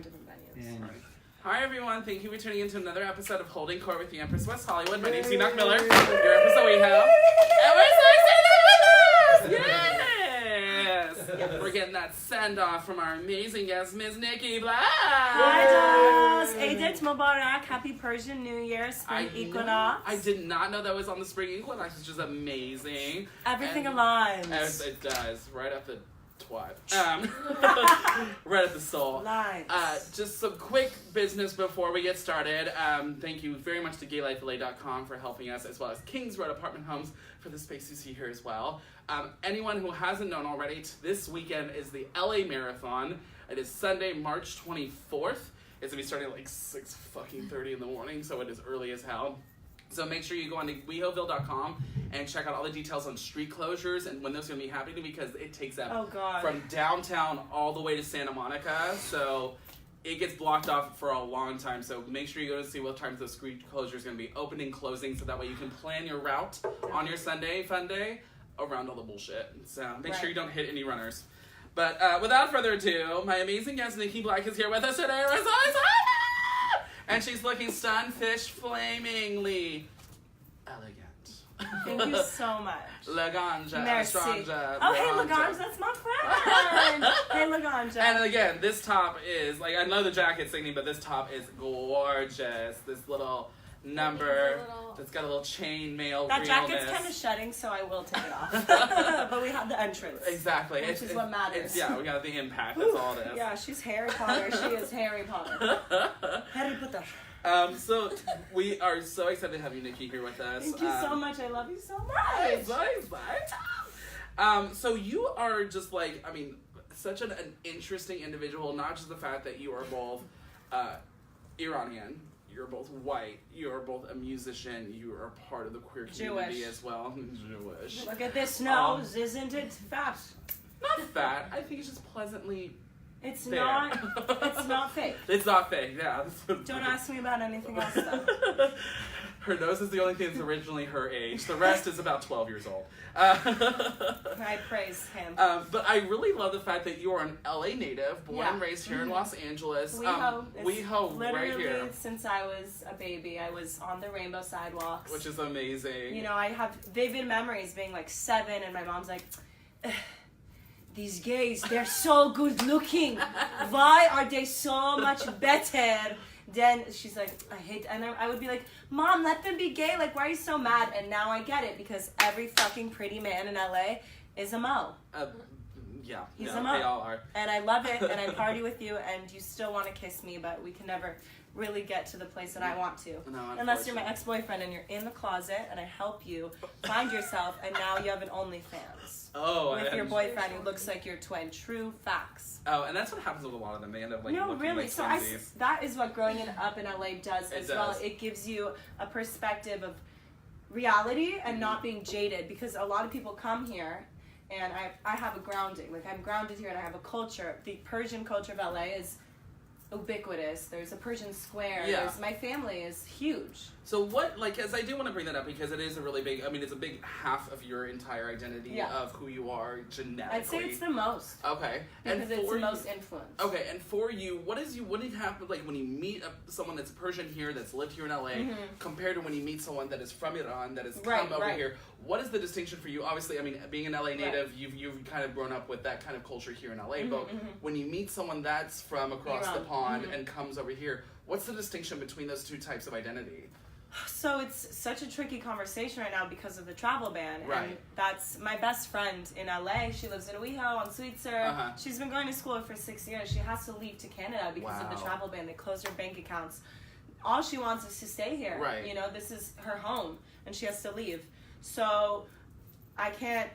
different venues. Yeah. Hi everyone, thank you for tuning in to another episode of Holding Court with the Empress West Hollywood. My name's Niki Miller, your Empress of WeHo. And we're so excited to have with us! Yes! We're getting that send-off from our amazing guest, Miss Niki Black! Hi, Dos! Eid Mubarak, happy Persian New Year, spring equinox. I did not know that was on the spring equinox, which is amazing. Everything And aligns. It does, right up the twat. Right at the soul. Just some quick business before we get started. Thank you very much to GayLifeLA.com for helping us, as well as Kings Road Apartment Homes for the space you see here as well. Anyone who hasn't known already, this weekend is the LA Marathon. It is Sunday, March 24th. It's gonna be starting at like 6:30 in the morning, so it is early as hell. So make sure you go on to WeHoville.com and check out all the details on street closures and when those are going to be happening, because it takes up from downtown all the way to Santa Monica. So it gets blocked off for a long time. So make sure you go to see what times the street closure is going to be open and closing, so that way you can plan your route on your Sunday fun day around all the bullshit. So make sure you don't hit any runners. But without further ado, my amazing guest Niki Black is here with us today. We're so excited! And she's looking sunfish flamingly elegant. Thank you so much. Laganja, Merci. Estranja, Oh, hey, Laganja. Laganja, that's my friend. Hey, Laganja. And again, this top is, like, I know the jacket's singing, but this top is gorgeous. This little number that's got a little chain mail that realness. jacket's kind of shedding, so I will take it off. But we have the entrance. Exactly. Which is what matters. Yeah, we got the impact. That's all it is. Yeah, she's Harry Potter. She is Harry Potter. Harry Potter. So we are so excited to have you, Niki, here with us. Thank you so much. I love you so much. So you are just like, I mean, such an interesting individual. Not just the fact that you are both Iranian, you're both white, you are both a musician, you are part of the queer community Jewish as well. Jewish. Look at this nose, isn't it fat? Not fat. I think it's just pleasantly. It's fair. It's not fake. It's not fake. Yeah. Don't ask me about anything else though. Her nose is the only thing that's originally her age. The rest is about 12 years old. I praise him. But I really love the fact that you are an LA native, born and raised here in Los Angeles. WeHo right here. Literally, since I was a baby, I was on the rainbow sidewalks. Which is amazing. You know, I have vivid memories being like 7, and my mom's like, these gays, they're so good looking. Why are they so much better? Then she's like, I hate, and I would be like, Mom, let them be gay. Like, why are you so mad? And now I get it, because every fucking pretty man in LA is a mo. Yeah, he's a mo. They all are. And I love it, and I party with you, and you still want to kiss me, but we can never really get to the place that I want to. No, unless you're my ex-boyfriend and you're in the closet and I help you find yourself, and now you have an OnlyFans. With your boyfriend who looks like your twin. True facts. Oh, and that's what happens with a lot of them. They end up like no, looking really. like So that is what growing up in LA does as well. It gives you a perspective of reality and not being jaded, because a lot of people come here and I have a grounding. Like, I'm grounded here and I have a culture. The Persian culture of LA is ubiquitous. There's a Persian square. Yeah. My family is huge. So what, like, as I do want to bring that up, because it is a really big, I mean, it's a big half of your entire identity of who you are genetically. I'd say it's the most. Okay. Because it's the most influence. Okay, and for you, what do you have, like, when you meet someone that's Persian here, that's lived here in LA, compared to when you meet someone that is from Iran, that has come over here, what is the distinction for you? Obviously, I mean, being an LA native, you've kind of grown up with that kind of culture here in LA, but when you meet someone that's from across the pond and comes over here, what's the distinction between those two types of identity? So it's such a tricky conversation right now because of the travel ban. Right. And that's my best friend in LA. She lives in WeHo on Sweetser. She's been going to school for 6 years. She has to leave to Canada because of the travel ban. They closed her bank accounts. All she wants is to stay here. Right. You know, this is her home, and she has to leave. So I can't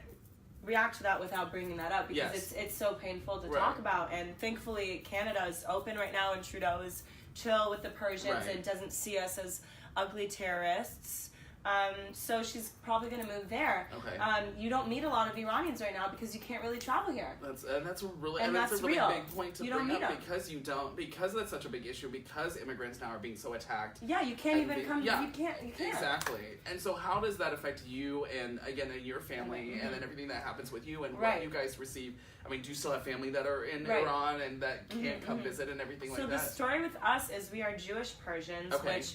react to that without bringing that up, because it's so painful to talk about. And thankfully, Canada is open right now, and Trudeau is chill with the Persians and doesn't see us as ugly terrorists. So she's probably going to move there. Okay. You don't meet a lot of Iranians right now because you can't really travel here. That's a really real. big point to bring up because that's such a big issue because immigrants now are being so attacked. Yeah, you can't even come. Yeah, you can't. Exactly. And so how does that affect you and again your family and then everything that happens with you and what you guys receive? I mean, do you still have family that are in Iran and that can't come visit and everything like that? So the story with us is we are Jewish Persians, Okay. which,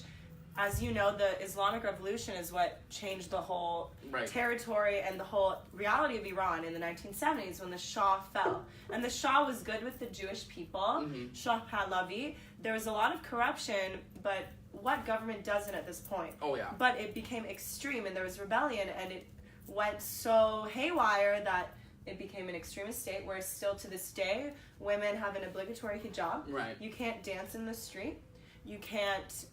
as you know, the Islamic Revolution is what changed the whole territory and the whole reality of Iran in the 1970s when the Shah fell. And the Shah was good with the Jewish people, Shah Pahlavi. There was a lot of corruption, but what government doesn't at this point? Oh, yeah. But it became extreme and there was rebellion and it went so haywire that it became an extremist state where still to this day, women have an obligatory hijab. Right. You can't dance in the street. You can't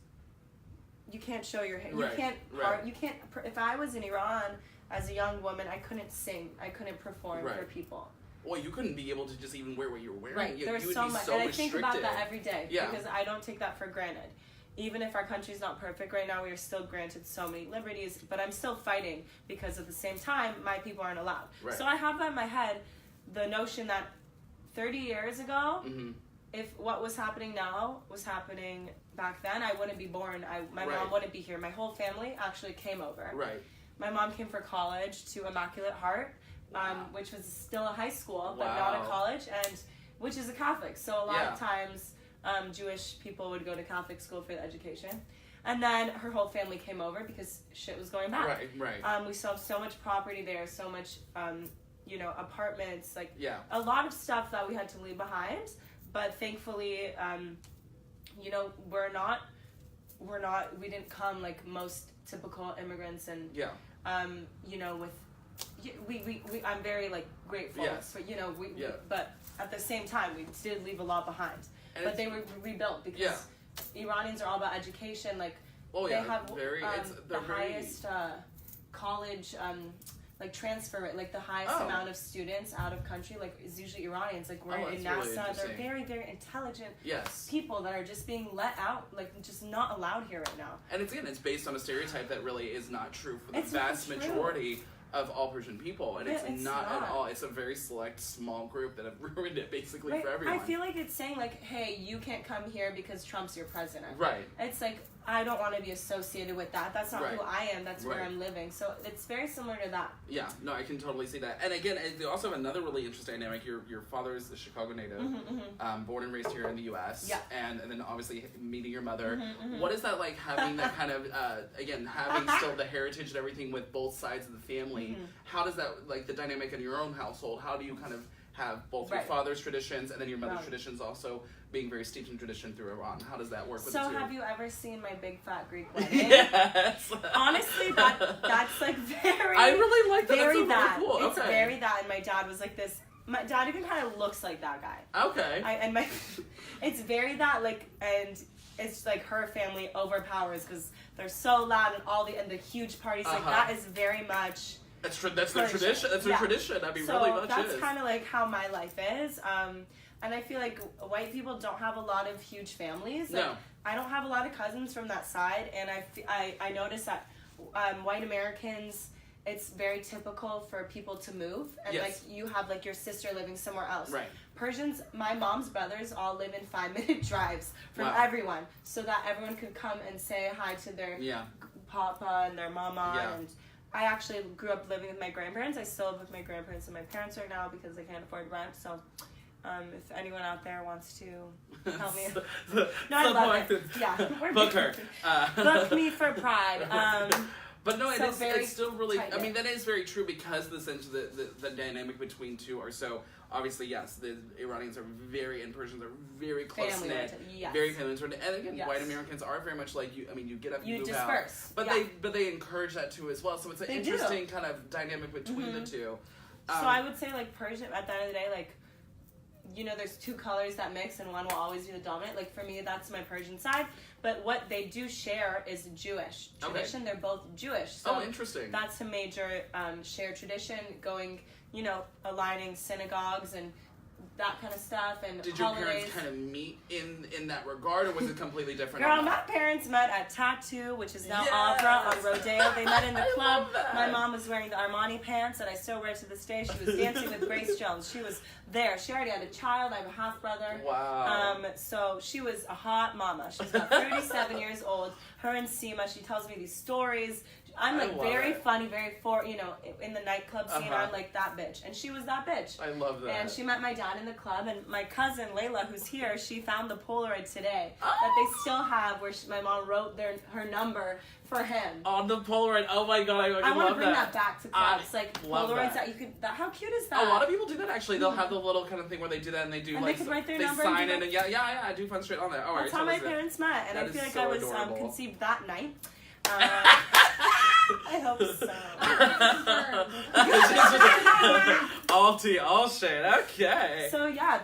show your hair. Right. You can't. Right. You can't. If I was in Iran as a young woman, I couldn't sing. I couldn't perform for people. Well, you couldn't be able to just even wear what you were wearing. Right. You, There's would so be much, so and I think about restricted. that every day because I don't take that for granted. Even if our country's not perfect right now, we are still granted so many liberties. But I'm still fighting because at the same time, my people aren't allowed. Right. So I have that in my head, the notion that 30 years ago. If what was happening now was happening back then, I wouldn't be born. My mom wouldn't be here. My whole family actually came over. Right. My mom came for college to Immaculate Heart, which was still a high school, but not a college, and which is a Catholic. So a lot of times, Jewish people would go to Catholic school for the education. And then her whole family came over because shit was going bad. Right. We still have so much property there, so much, apartments, a lot of stuff that we had to leave behind. But thankfully, we didn't come like most typical immigrants and, I'm very like grateful for, but at the same time, we did leave a lot behind. And but they were rebuilt because Iranians are all about education. Like, they have the highest college, transfer rate, like the highest amount of students out of country, like is usually Iranians. Like we're in NASA, really they're very, very intelligent people that are just being let out, like just not allowed here right now. And it's based on a stereotype that really is not true for the vast majority of all Persian people, and it's not at all. It's a very select, small group that have ruined it basically for everyone. I feel like it's saying like, hey, you can't come here because Trump's your president. Right. It's like, I don't want to be associated with that. That's not who I am. That's where I'm living. So it's very similar to that. Yeah, no, I can totally see that. And again, they also have another really interesting dynamic. Your father is a Chicago native, born and raised here in the U.S. Yeah. And then obviously meeting your mother. What is that like having that kind of, having still the heritage and everything with both sides of the family? How does that, like the dynamic in your own household, how do you kind of have both your father's traditions and then your mother's traditions also being very steeped in tradition through Iran? How does that work with the two? So have you ever seen my big fat Greek wedding? Yes. Honestly, that's like very... I really like that. Very that's so cool. Cool. It's very that, and my dad was like this. My dad even kind of looks like that guy. Okay. It's very that, like, and it's like her family overpowers because they're so loud and the huge parties, like that is very much... That's the tradition. That's the tradition. I mean, really much is. So that's kind of like how my life is. And I feel like white people don't have a lot of huge families. Like, no. I don't have a lot of cousins from that side, and I noticed that white Americans, it's very typical for people to move, and like you have like your sister living somewhere else. Right. Persians, my mom's brothers all live in 5-minute drives from everyone, so that everyone could come and say hi to their papa and their mama and. I actually grew up living with my grandparents. I still live with my grandparents and my parents right now because they can't afford rent. So, if anyone out there wants to help me, no, I love it. Yeah, book her. Book me for Pride. But no, it's still really. I mean, that is very true because the dynamic between two are so obviously the Iranians are very and Persians are very close knit, very family oriented, and again, white Americans are very much like you. I mean, you get up, you move disperse. Out, but they encourage that too as well. So it's an interesting kind of dynamic between the two. So I would say like Persian at the end of the day, like. There's two colors that mix and one will always be the dominant. Like for me, that's my Persian side. But what they do share is Jewish tradition. They're both Jewish. So interesting. That's a major shared tradition going, aligning synagogues and that kind of stuff, and did holidays. your parents kind of meet in that regard, or was it completely different? Girl, my parents met at Tattoo, which is now Opera on Rodeo. They met in the club. My mom was wearing the Armani pants that I still wear to this day. She was dancing with Grace Jones. She was there. She already had a child. I have a half brother. Wow. So she was a hot mama. She's about 37 years old. Her and Seema, she tells me these stories. I'm like very funny, very in the nightclub scene, I'm like that bitch. And she was that bitch. I love that. And she met my dad in the club, and my cousin Layla, who's here, she found the Polaroid today that they still have where my mom wrote her number for him. On the Polaroid. Oh my god, I want to bring that back to clubs. Like Polaroids that you could, how cute is that? A lot of people do that actually. They'll have the little kind of thing where they do that and they do and like they could write their number sign in and I do fun straight on there. That's how my parents met, and I feel like I was conceived that night. I hope so. All tea, all shade. Okay. So yeah,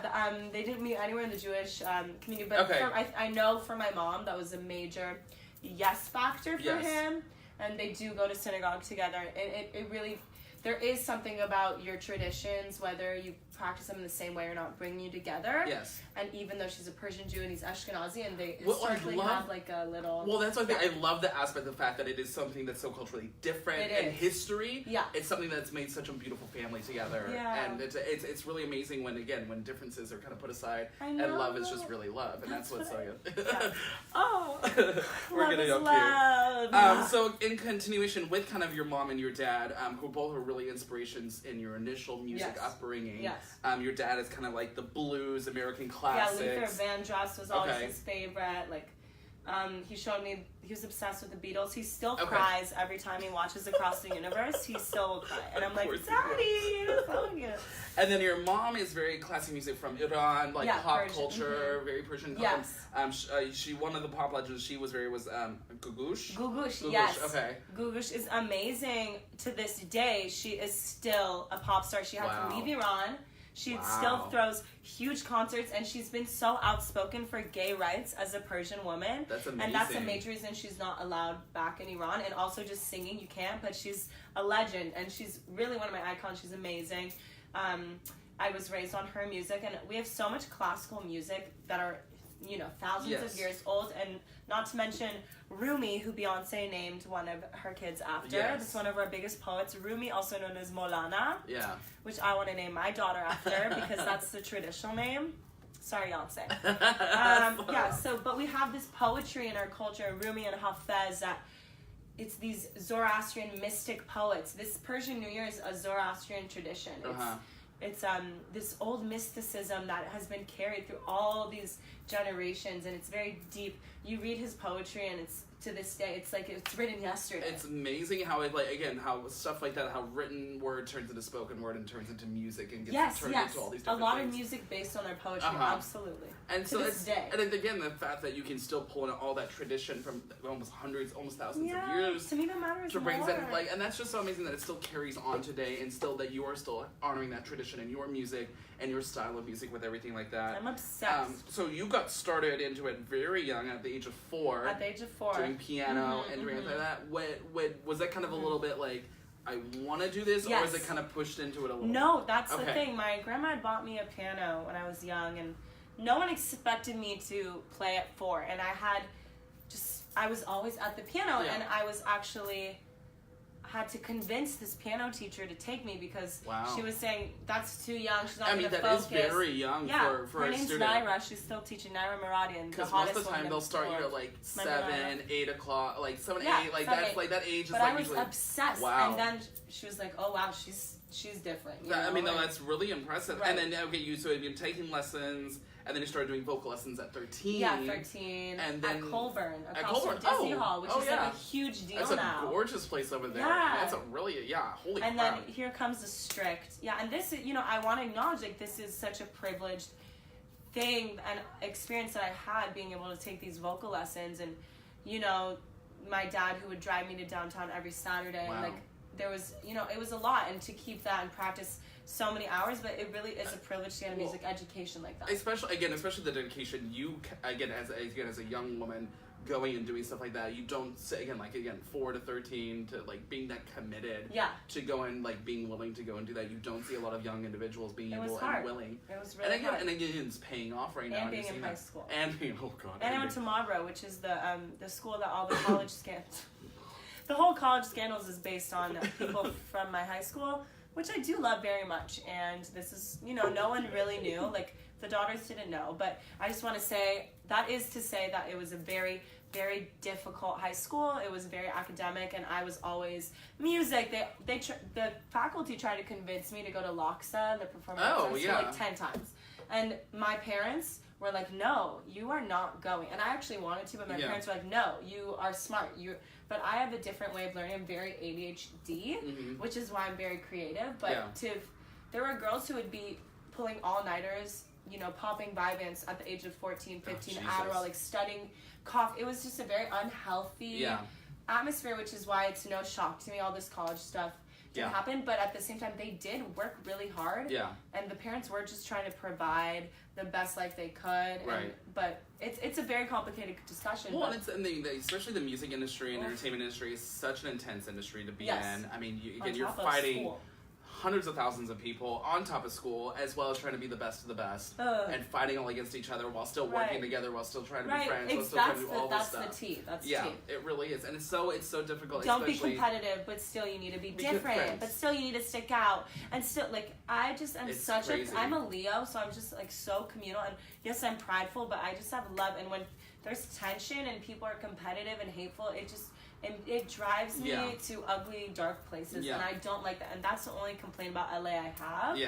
they didn't meet anywhere in the Jewish community, but I know for my mom that was a major yes factor for him, and they do go to synagogue together. It really, there is something about your traditions, whether you practice them in the same way or not, bring you together. Yes. And even though she's a Persian Jew and he's Ashkenazi, and they historically have like a little... Well, that's one thing. I love the aspect of the fact that it is something that's so culturally different in history. Yeah. It's something that's made such a beautiful family together. Yeah. And it's really amazing when differences are kind of put aside and love is just really love. And that's what's so good. Yeah. Oh. We're getting up here. So in continuation with kind of your mom and your dad, who both are really inspirations in your initial music upbringing. Yes. Your dad is kind of like the blues, American classics. Yeah, Luther Vandross was always his favorite. Like, he showed me, he was obsessed with the Beatles. He still cries every time he watches Across the Universe. He still will cry. And I'm like, Daddy, it's so good. And then your mom is very classic music from Iran, like pop culture, very Persian. Yes. She one of the pop legends she was Gugush. Gugush, yes. Okay. Gugush is amazing to this day. She is still a pop star. She had to leave Iran. She still throws huge concerts, and she's been so outspoken for gay rights as a Persian woman. That's amazing. And that's a major reason she's not allowed back in Iran. And also just singing, you can't, but she's a legend, and she's really one of my icons. She's amazing. I was raised on her music, and we have so much classical music that are, thousands of years old, and not to mention Rumi, who Beyonce named one of her kids after. Yes. It's one of our biggest poets. Rumi, also known as Maulana, which I want to name my daughter after because that's the traditional name. Sorry, Beyonce. But we have this poetry in our culture, Rumi and Hafez, that it's these Zoroastrian mystic poets. This Persian New Year is a Zoroastrian tradition. It's this old mysticism that has been carried through all these generations, and it's very deep. You read his poetry, and it's to this day, it's like it's written yesterday. It's amazing how how stuff like that, how written word turns into spoken word and turns into music and gets turned into all these different things. A lot of music based on their poetry, absolutely. And to this day. And then again, the fact that you can still pull in all that tradition from almost hundreds, almost thousands of years. To me, that matters more. And that's just so amazing that it still carries on today, and still that you are still honoring that tradition in your music and your style of music with everything like that. I'm obsessed. So you got started into it very young, at the age of 4. At the age of 4. Doing piano and doing like that. Was that kind of a little bit like, I want to do this, or was it kind of pushed into it a little? No, that's the thing. My grandma had bought me a piano when I was young, and no one expected me to play at 4. And I was always at the piano, and I was actually had to convince this piano teacher to take me because she was saying that's too young. She's not going to focus. That is very young for a student. Her name's Naira. She's still teaching Naira Muradian. Because most of the time they'll start you at like 7, 8 o'clock, like 7, 8. Like that's like that age is but like I was usually obsessed. Wow. And then she was like, "Oh wow, she's different." That's really impressive. Right. And then so you've been taking lessons. And then you started doing vocal lessons at 13. Yeah, 13. And then at Colburn, across from Disney Hall, which is like a huge deal now. That's a gorgeous place over there. Yeah. That's a really, holy crap. And then here comes the strict. Yeah, and this is, I want to acknowledge, like, this is such a privileged thing and experience that I had being able to take these vocal lessons. And, my dad who would drive me to downtown every Saturday. Wow. And, like, there was, it was a lot. And to keep that and practice so many hours, but it really is a privilege to get a music education like that. Especially the dedication you, as a young woman, going and doing stuff like that, you don't say, again 4 to 13 to like being that committed to go and like being willing to go and do that. You don't see a lot of young individuals being able and willing. It was really hard. And again, it's paying off right now. And being in high school. And being, oh god. And I went to Marlboro, which is the school that all the college scandals, the whole college scandals is based on people from my high school, which I do love very much. And this is, no one really knew. Like, the daughters didn't know. But I just want to say, that is to say that it was a very, very difficult high school. It was very academic, and I was always music. The faculty tried to convince me to go to LACSA, the performing arts school, like 10 times. And my parents were like, no, you are not going. And I actually wanted to, but my parents were like, no, you are smart. But I have a different way of learning. I'm very ADHD, which is why I'm very creative. But there were girls who would be pulling all-nighters, popping Vyvanse at the age of 14, 15, Adderall, like studying cough. It was just a very unhealthy atmosphere, which is why it's no shock to me all this college stuff didn't happen. But at the same time, they did work really hard. And the parents were just trying to provide the best life they could. But it's a very complicated discussion. Well, especially the music industry and entertainment industry is such an intense industry to be in. I mean, you're fighting hundreds of thousands of people on top of school, as well as trying to be the best of the best, and fighting all against each other while still working together, while still trying to be friends, while still trying to do all this stuff. That's the tea. That's the tea. It really is, and it's so difficult. Don't be competitive, but still you need to be different. But still you need to stick out, and still I just am I'm a Leo, so I'm just like so communal, and yes, I'm prideful, but I just have love, and when there's tension and people are competitive and hateful, it drives me to ugly, dark places, and I don't like that. And that's the only complaint about LA I have.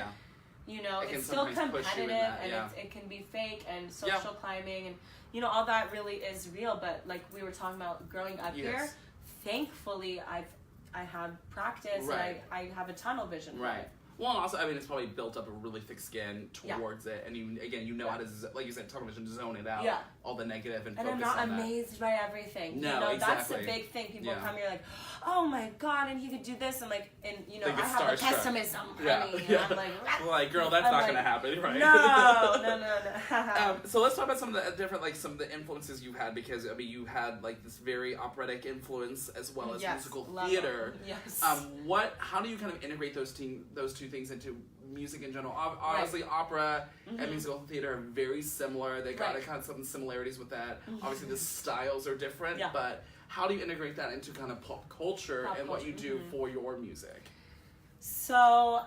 It's still competitive, and it can be fake, and social climbing, and all that really is real. But like we were talking about growing up here, thankfully I have practice, and I have a tunnel vision for it. Well, and also, I mean, it's probably built up a really thick skin towards it, and you know how to, like you said, tunnel vision, zone it out, all the negative, and focus on that. And I'm not amazed by everything. No, exactly. That's the big thing. People come here like, oh my god, and he could do this, and like, and I have the pessimism, honey, and I'm like, girl, that's not gonna happen, right? No. So let's talk about some of the different, like, some of the influences you've had, because I mean, you had like this very operatic influence as well as musical theater. Yes. How do you kind of integrate those two things into music in general? Obviously, opera and musical theater are very similar. They got kind of some similarities with that. Obviously, the styles are different, but how do you integrate that into kind of pop culture and what you do for your music? So,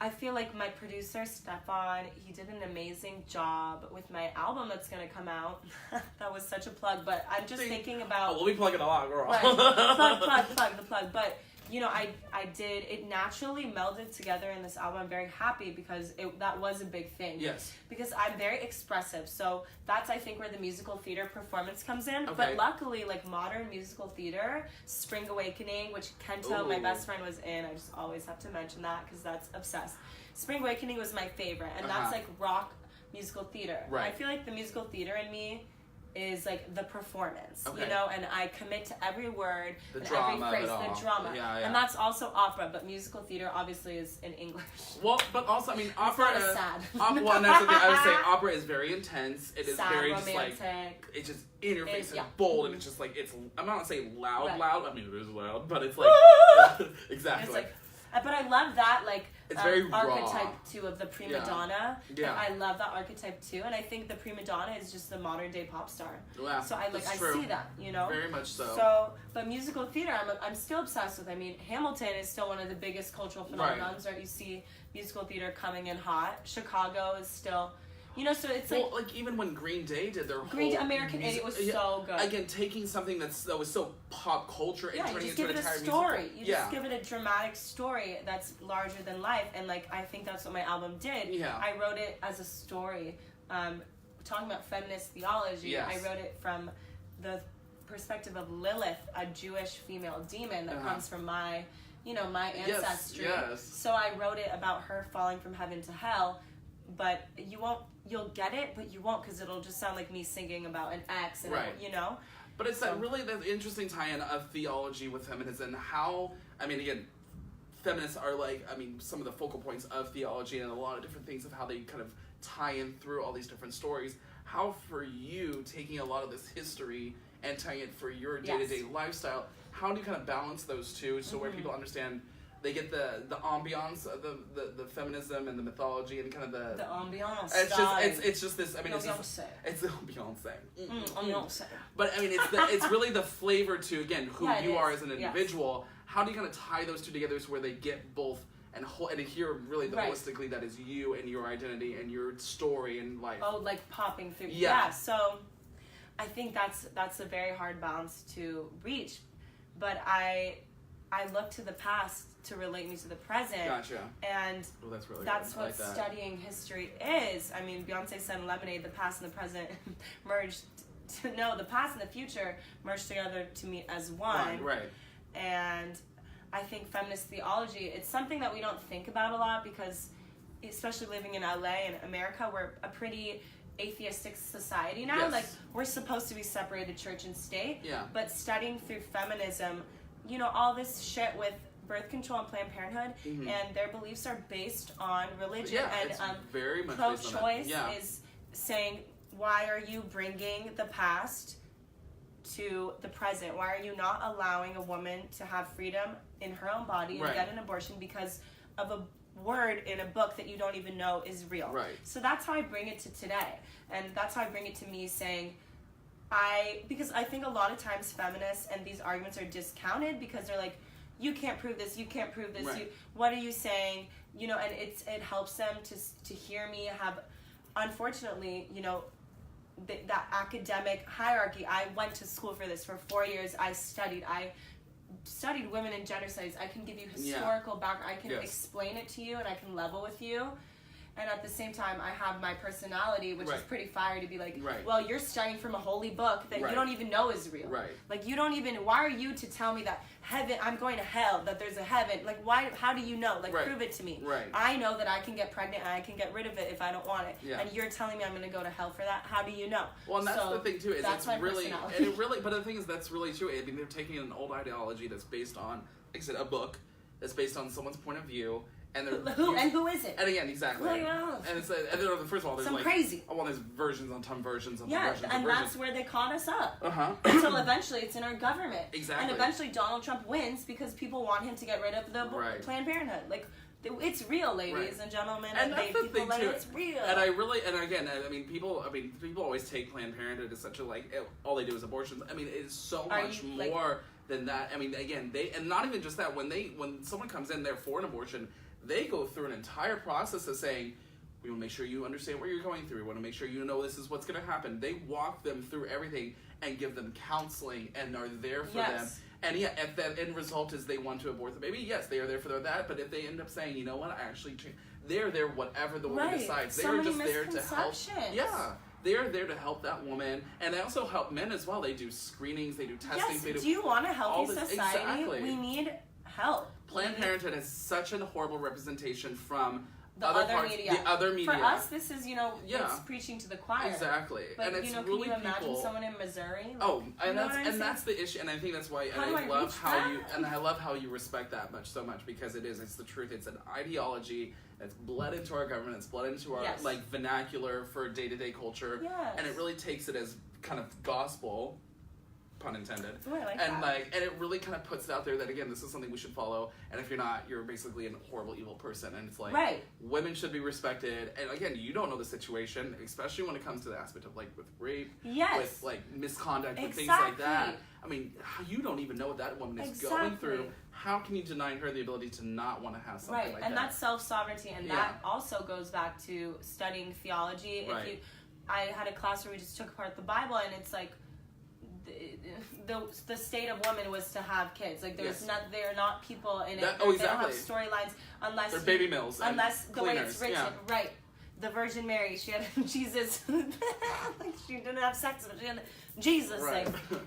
I feel like my producer, Stefan, he did an amazing job with my album that's going to come out. That was such a plug, but I'm just thinking about... we'll be plugging a lot, girl. Plug. But, it naturally melded together in this album. I'm very happy because that was a big thing. Yes. Because I'm very expressive. So that's, I think, where the musical theater performance comes in. But luckily, like modern musical theater, Spring Awakening, which Kento, my best friend, was in. I just always have to mention that because that's obsessed. Spring Awakening was my favorite. And that's like rock musical theater. I feel like the musical theater in me is like the performance, and I commit to every word, the and drama every phrase, the drama. And that's also opera, but musical theater obviously is in English. Well, but also, I mean, opera is sad. Well, and that's the thing, I would say opera is very intense. It is sad, very romantic. just like, it's just in your face and bold, and it's just like, I'm not gonna say loud, I mean, it is loud, but it's like, exactly. It's like, but I love that, like, it's very archetype raw. Too of the prima donna. I love that archetype too, and I think the prima donna is just the modern day pop star. Yeah, so I see that, very much so. So, but musical theater, I'm still obsessed with. I mean, Hamilton is still one of the biggest cultural phenomenons. Right? You see musical theater coming in hot. Chicago is still. So it's like even when Green Day did their whole American Idiot was so good. Again, taking something that was so pop culture and turning it into an entire story. musical. You just give it a dramatic story that's larger than life, and like I think that's what my album did. I wrote it as a story, talking about feminist theology. I wrote it from the perspective of Lilith, a Jewish female demon that comes from my ancestry. So I wrote it about her falling from heaven to hell. But you'll get it, but you won't, because it'll just sound like me singing about an ex, and But it's that interesting tie-in of theology with feminism, and how, I mean, again, feminists are like, I mean, some of the focal points of theology and a lot of different things of how they kind of tie in through all these different stories. how for you, taking a lot of this history and tying it for your day-to-day lifestyle, how do you kind of balance those two so where people understand, they get the ambiance of the feminism and the mythology and kind of the ambiance. It's just this. I mean, it's the ambiance. Ambiance. But I mean, it's really the flavor to again who you are as an individual. Yes. How do you kind of tie those two together so where they get both and hear really the holistically that is you and your identity and your story and life. Oh, like popping through. Yeah. So I think that's a very hard balance to reach, but I look to the past to relate me to the present. Gotcha. And that's really that's good. what studying history is. I mean, Beyonce said in Lemonade, the past and the present merged. The past and the future merged together to meet as one. Right. And I think feminist theology, it's something that we don't think about a lot because, especially living in LA and America, we're a pretty atheistic society now. Yes. Like, we're supposed to be separated church and state. Yeah. But studying through feminism, all this shit with birth control and Planned Parenthood, and their beliefs are based on religion. Yeah, and it's very much pro-choice is saying, why are you bringing the past to the present? Why are you not allowing a woman to have freedom in her own body and get an abortion because of a word in a book that you don't even know is real? Right. So that's how I bring it to today. And that's how I bring it to me saying, because I think a lot of times feminists and these arguments are discounted because they're like, you can't prove this, you can't prove this, what are you saying? And it helps them to hear me have, unfortunately, that academic hierarchy. I went to school for this for 4 years. I studied women and gender studies. I can give you historical background. I can explain it to you and I can level with you. And at the same time, I have my personality, which is pretty fire to be like, well, you're studying from a holy book that you don't even know is real. Right. Like, you don't even, why are you to tell me that heaven, I'm going to hell, that there's a heaven? Like, why, how do you know? Like, prove it to me. Right. I know that I can get pregnant and I can get rid of it if I don't want it. Yeah. And you're telling me I'm going to go to hell for that? How do you know? Well, and that's the thing, too, is that's it's my really, personality. and it really, but the thing is, that's really true. I mean, they're taking an old ideology that's based on, like I said, a book that's based on someone's point of view. And who is it? And again, exactly. And it's first of all, there's some like crazy. Oh, well, there's versions on ton versions of versions. Yeah, and that's where they caught us up. Until eventually, it's in our government. Exactly. And eventually, Donald Trump wins because people want him to get rid of the Planned Parenthood. Like, it's real, ladies and gentlemen. And that's the thing too. It's real. And again, people always take Planned Parenthood as such a all they do is abortions. I mean, it is so much more than that. I mean, again, and not even just that. When someone comes in there for an abortion, they go through an entire process of saying, we want to make sure you understand what you're going through. We want to make sure you know this is what's going to happen. They walk them through everything and give them counseling and are there for them. And if the end result is they want to abort the baby, yes, they are there for that. But if they end up saying, you know what, they're there whatever the woman decides. They are just there to help. Yeah. They're there to help that woman, and they also help men as well. They do screenings, they do testing. Yes, do you want a healthy society? Exactly. We need help. Planned Parenthood has such a horrible representation from the other media. For us, this is, it's preaching to the choir. Exactly. But, and it's can really you imagine someone in Missouri? That's the issue, and I think that's why, I love how you respect that so much, because it's the truth. It's an ideology that's bled into our government, it's bled into our, vernacular for day-to-day culture, and it really takes it as kind of gospel, pun intended. Ooh, I like that. And it really kind of puts it out there that, again, this is something we should follow, and if you're not, you're basically a horrible, evil person. And it's women should be respected, and again, you don't know the situation, especially when it comes to the aspect of with rape, with misconduct, with things like that. I mean, you don't even know what that woman is going through. How can you deny her the ability to not want to have something like that? And that's self-sovereignty, and that also goes back to studying theology. I had a class where we just took apart the Bible, and it's like, the state of woman was to have kids. Like, they're not people in it. They don't have storylines unless they're baby mills. Unless the way it's written, The Virgin Mary, she had Jesus. She didn't have sex, but she had Jesus.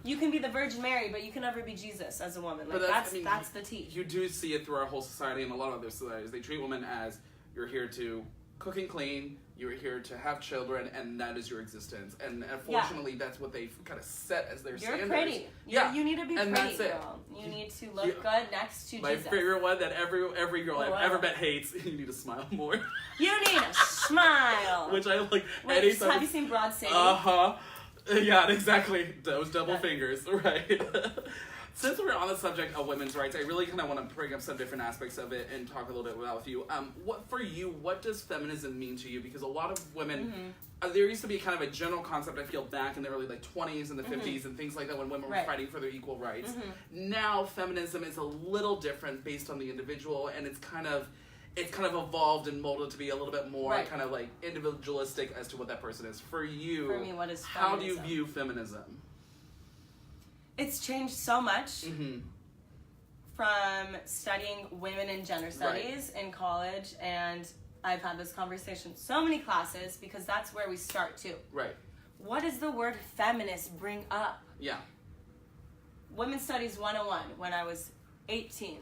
You can be the Virgin Mary, but you can never be Jesus as a woman. That's the tea. You do see it through our whole society and a lot of other societies. They treat women as, you're here to cook and clean. You're here to have children, and that is your existence. And unfortunately, that's what they kind of set as their standards. You're pretty. Yeah, you need to be and pretty, that's girl. You need to look good next to My Jesus. favorite one that every girl I've ever met hates. You need to smile more. You need to smile. Which I like. Wait, have you seen Broad City? Yeah, exactly. Those double fingers, right? Since we're on the subject of women's rights, I really kind of want to bring up some different aspects of it and talk a little bit with you. What does feminism mean to you? Because a lot of women, there used to be kind of a general concept, I feel, back in the early 20s and the 50s and things like that when women were fighting for their equal rights. Now, feminism is a little different based on the individual, and it's kind of evolved and molded to be a little bit more kind of like individualistic as to what that person is. For you, for me, what is feminism? How do you view feminism? It's changed so much from studying women and gender studies in college, and I've had this conversation so many classes because that's where we start too. Right. What does the word feminist bring up? Yeah. Women's Studies 101 when I was 18.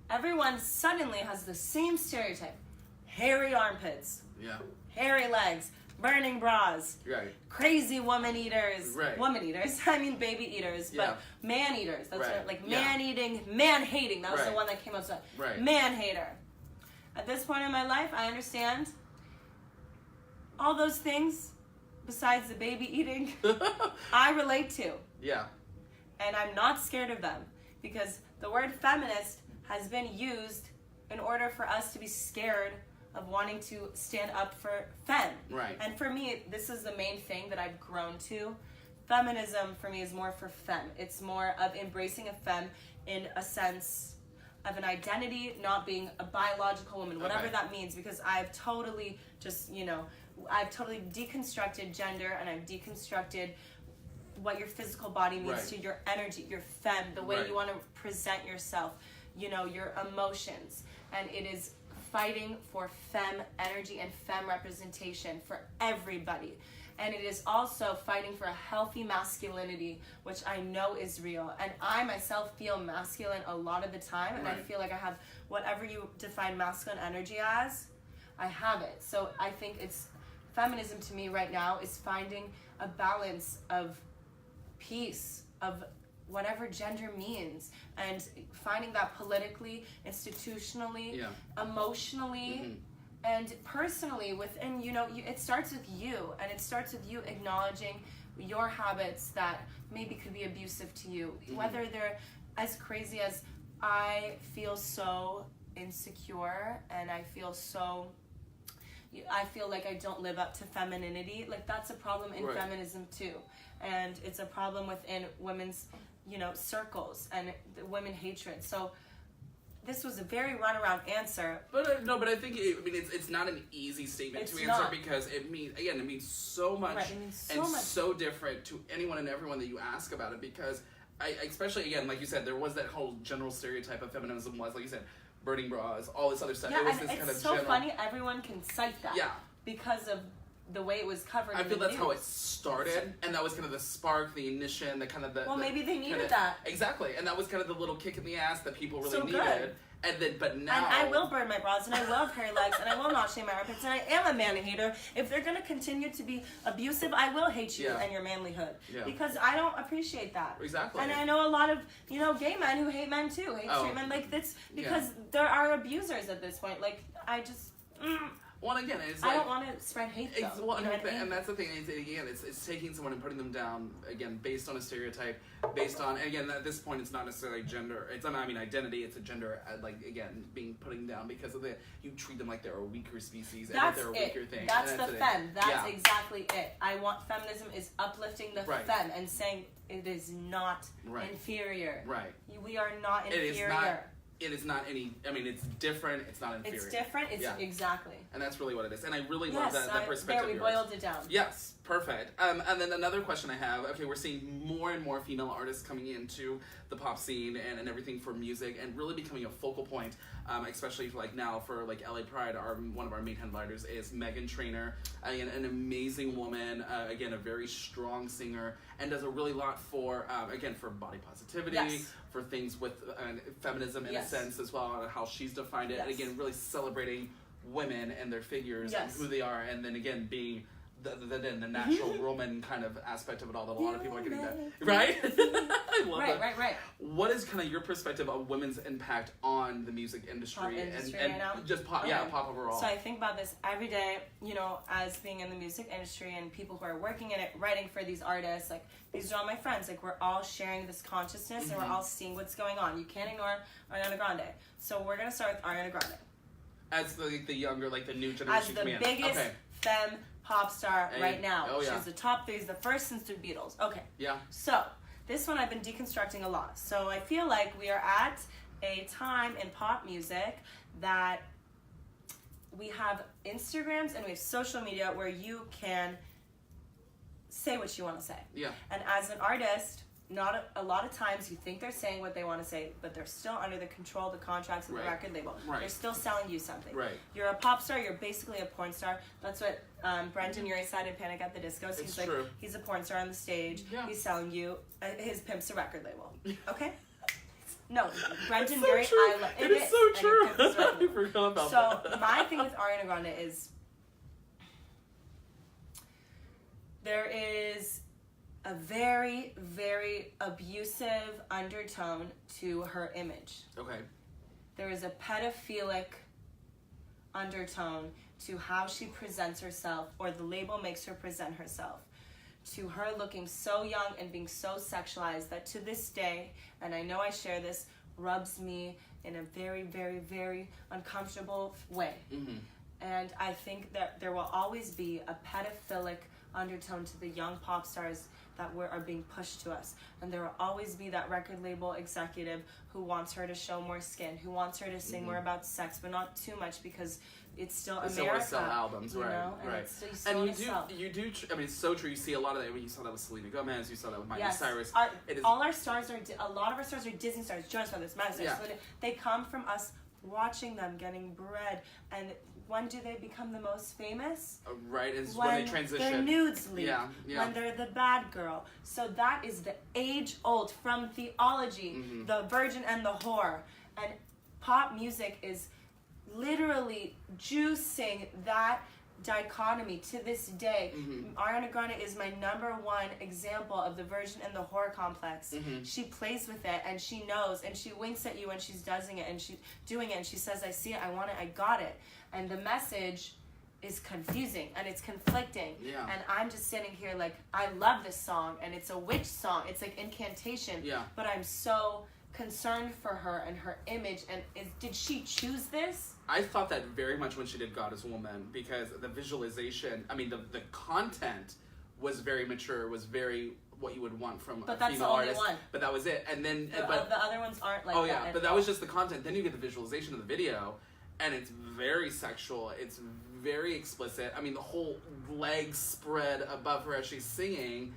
Everyone suddenly has the same stereotype. Hairy armpits. Yeah. Hairy legs. Burning bras. Right. Crazy woman eaters. Right. Woman eaters. I mean baby eaters. But man eaters. That's what, like man eating, man hating. That was the one that came out. Right. Man hater. At this point in my life, I understand all those things besides the baby eating I relate to. Yeah. And I'm not scared of them because the word feminist has been used in order for us to be scared of wanting to stand up for femme. Right. And for me, this is the main thing that I've grown to. Feminism for me is more for femme. It's more of embracing a femme in a sense of an identity, not being a biological woman, whatever that means, because I've totally just, I've totally deconstructed gender, and I've deconstructed what your physical body means to your energy, your femme, the way you want to present yourself, your emotions. And it is fighting for femme energy and femme representation for everybody. And it is also fighting for a healthy masculinity, which I know is real. And I myself feel masculine a lot of the time, and I feel like I have whatever you define masculine energy as, I have it. So I think it's feminism to me right now is finding a balance of peace, of whatever gender means, and finding that politically, institutionally, emotionally, and personally within, it starts with you, and it starts with you acknowledging your habits that maybe could be abusive to you, whether they're as crazy as I feel so insecure and I feel like I don't live up to femininity. Like, that's a problem in feminism too, and it's a problem within women's circles and the women hatred. So this was a very runaround answer. But I think it's not an easy statement to answer because it means so much so different to anyone and everyone that you ask about it, because especially again, like you said, there was that whole general stereotype of feminism was, like you said, burning bras, all this other stuff. Yeah, it was and this it's kind of so general... funny everyone can cite that. Yeah. Because of the way it was covered. I feel that's how it started, and that was kind of the spark, the ignition, the kind of the... Well, maybe they needed that. Exactly, and that was kind of the little kick in the ass that people really needed. Good. And then, but now... And I will burn my bras, and I will have hairy legs, and I will not shave my armpits, and I am a man hater. If they're going to continue to be abusive, I will hate you and your manlyhood. Yeah. Because I don't appreciate that. Exactly. And I know a lot of, gay men who hate men too, hate straight men. Like, that's because there are abusers at this point. Like, I just... Well, again, it's I don't want to spread hate, though. Well, and that's the thing. It's taking someone and putting them down, again, based on a stereotype, based on, again, at this point, it's not necessarily gender. It's, identity. It's a gender, being putting down because of you treat them like they're a weaker species and they're a weaker thing. That's the femme. That's exactly it. I want feminism is uplifting the femme and saying it is not inferior. Right. We are not inferior. It is not any. It's different. It's not inferior. It's different. It's exactly. And that's really what it is. And I really love that perspective. There, we boiled it down. Yes, perfect. And then another question I have. Okay, we're seeing more and more female artists coming into the pop scene and everything for music, and really becoming a focal point. Especially for now for LA Pride, one of our main headliners is Meghan Trainor, an amazing woman. Again, a very strong singer, and does a really lot for for body positivity, for things with feminism in a sense as well, and how she's defined it. And again, really celebrating women and their figures yes. and who they are, and then again being the natural Roman kind of aspect of it all that a lot of people are getting that. Right? I love that. Right. What is kind of your perspective on women's impact on the music industry, pop industry and right now? just pop, okay. yeah, pop overall? So I think about this every day, you know, as being in the music industry and people who are working in it, writing for these artists, like these are all my friends, like we're all sharing this consciousness and we're all seeing what's going on. You can't ignore Ariana Grande. So we're going to start with Ariana Grande. As the younger, like the new generation. As the biggest femme pop star right now. Oh, yeah. She's the top 3, the first since the Beatles. Okay. Yeah. So, this one I've been deconstructing a lot. So, I feel like we are at a time in pop music that we have Instagrams and we have social media where you can say what you want to say. Yeah. And as an artist, not a lot of times you think they're saying what they want to say, but they're still under the control, the contracts of the record label. Right. They're still selling you something. Right. You're a pop star. You're basically a porn star. That's what Brendan Urie said in Panic at the Disco. So he's like, true. He's a porn star on the stage. Yeah. He's selling you. His pimp's a record label. Okay. No, Brendan so Urie. True. I love it. Is so true. I forgot about so that. my thing with Ariana Grande is there is a very, very abusive undertone to her image. Okay. There is a pedophilic undertone to how she presents herself, or the label makes her present herself, to her looking so young and being so sexualized that to this day, and I know I share this, rubs me in a very, very, very uncomfortable way. Mm-hmm. And I think that there will always be a pedophilic undertone to the young pop stars that are being pushed to us. And there will always be that record label executive who wants her to show more skin, who wants her to sing more about sex, but not too much because it's still America. Still want to sell albums, you right? know? And right. it's still, and you do. I mean, it's so true. You see a lot of that. When you saw that with Selena Gomez, you saw that with Miley Cyrus. All our stars are. A lot of our stars are Disney stars. Jonas Brothers, Miley Cyrus. Yeah. They come from us watching them getting bread. And when do they become the most famous? Right, is when they transition. Their nudes leak. Yeah. When they're the bad girl. So that is the age-old from theology, the virgin and the whore. And pop music is literally juicing that dichotomy to this day. Ariana Grande is my #1 example of the virgin and the whore complex. She plays with it and she knows and she winks at you when she's doing it and she says, I see it, I want it, I got it. And the message is confusing and it's conflicting. Yeah. And I'm just sitting here like, I love this song and it's a witch song. It's like incantation. Yeah. But I'm so concerned for her and her image. And did she choose this? I thought that very much when she did God as a Woman, because the visualization, I mean, the content was very mature, was very what you would want from a female artist. One. But that was it. And then the other ones aren't like that. Oh yeah, but that was just the content. Then you get the visualization of the video, and it's very sexual. It's very explicit. I mean, the whole legs spread above her as she's singing.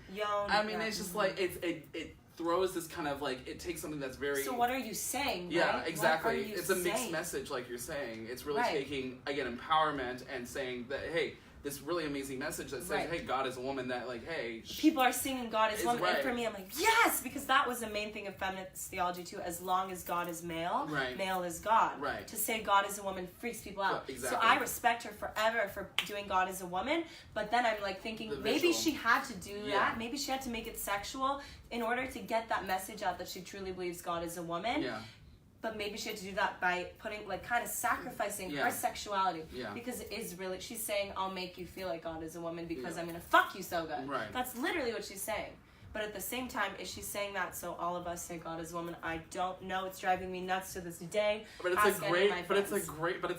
I mean, it's just like it throws this kind of like, it takes something that's very... So what are you saying, Yeah, right? exactly. It's a mixed message, like you're saying. It's really taking, again, empowerment and saying that, hey, this really amazing message that says, hey, God is a woman, that like, hey... People are singing God is woman, and for me, I'm like, yes! Because that was the main thing of feminist theology, too. As long as God is male, male is God. Right. To say God is a woman freaks people out. Exactly. So I respect her forever for doing God as a woman, but then I'm like thinking, maybe she had to do that. Maybe she had to make it sexual in order to get that message out that she truly believes God is a woman. Yeah. But maybe she had to do that by putting, like, kind of sacrificing her sexuality. Yeah. Because it is really, she's saying, I'll make you feel like God is a woman because I'm going to fuck you so good. Right. That's literally what she's saying. But at the same time, is she saying that so all of us say God is a woman? I don't know. It's driving me nuts to this day. But it's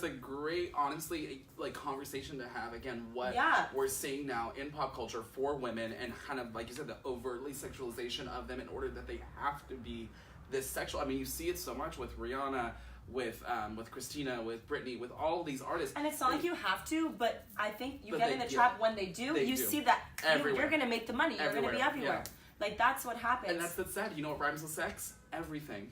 a great, honestly, like, conversation to have. Again, what we're seeing now in pop culture for women, and kind of, like you said, the overtly sexualization of them in order that they have to be this sexual. I mean, you see it so much with Rihanna, with Christina, with Britney, with all these artists. And it's not like you have to, but I think you get in the trap when they do. You see that you're going to make the money. You're going to be everywhere. Yeah. Like, that's what happens. And that's what's sad. You know what rhymes with sex? Everything.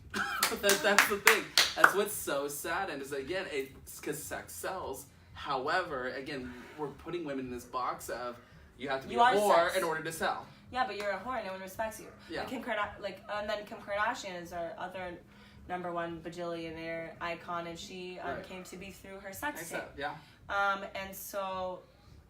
that's the thing. That's what's so sad. And it's, again, it's because sex sells. However, again, we're putting women in this box of you have to be a whore in order to sell. Yeah, but you're a whore and no one respects you. Yeah. And then Kim Kardashian is our other #1 bajillionaire icon, and she came to be through her sex tape. Yeah. And so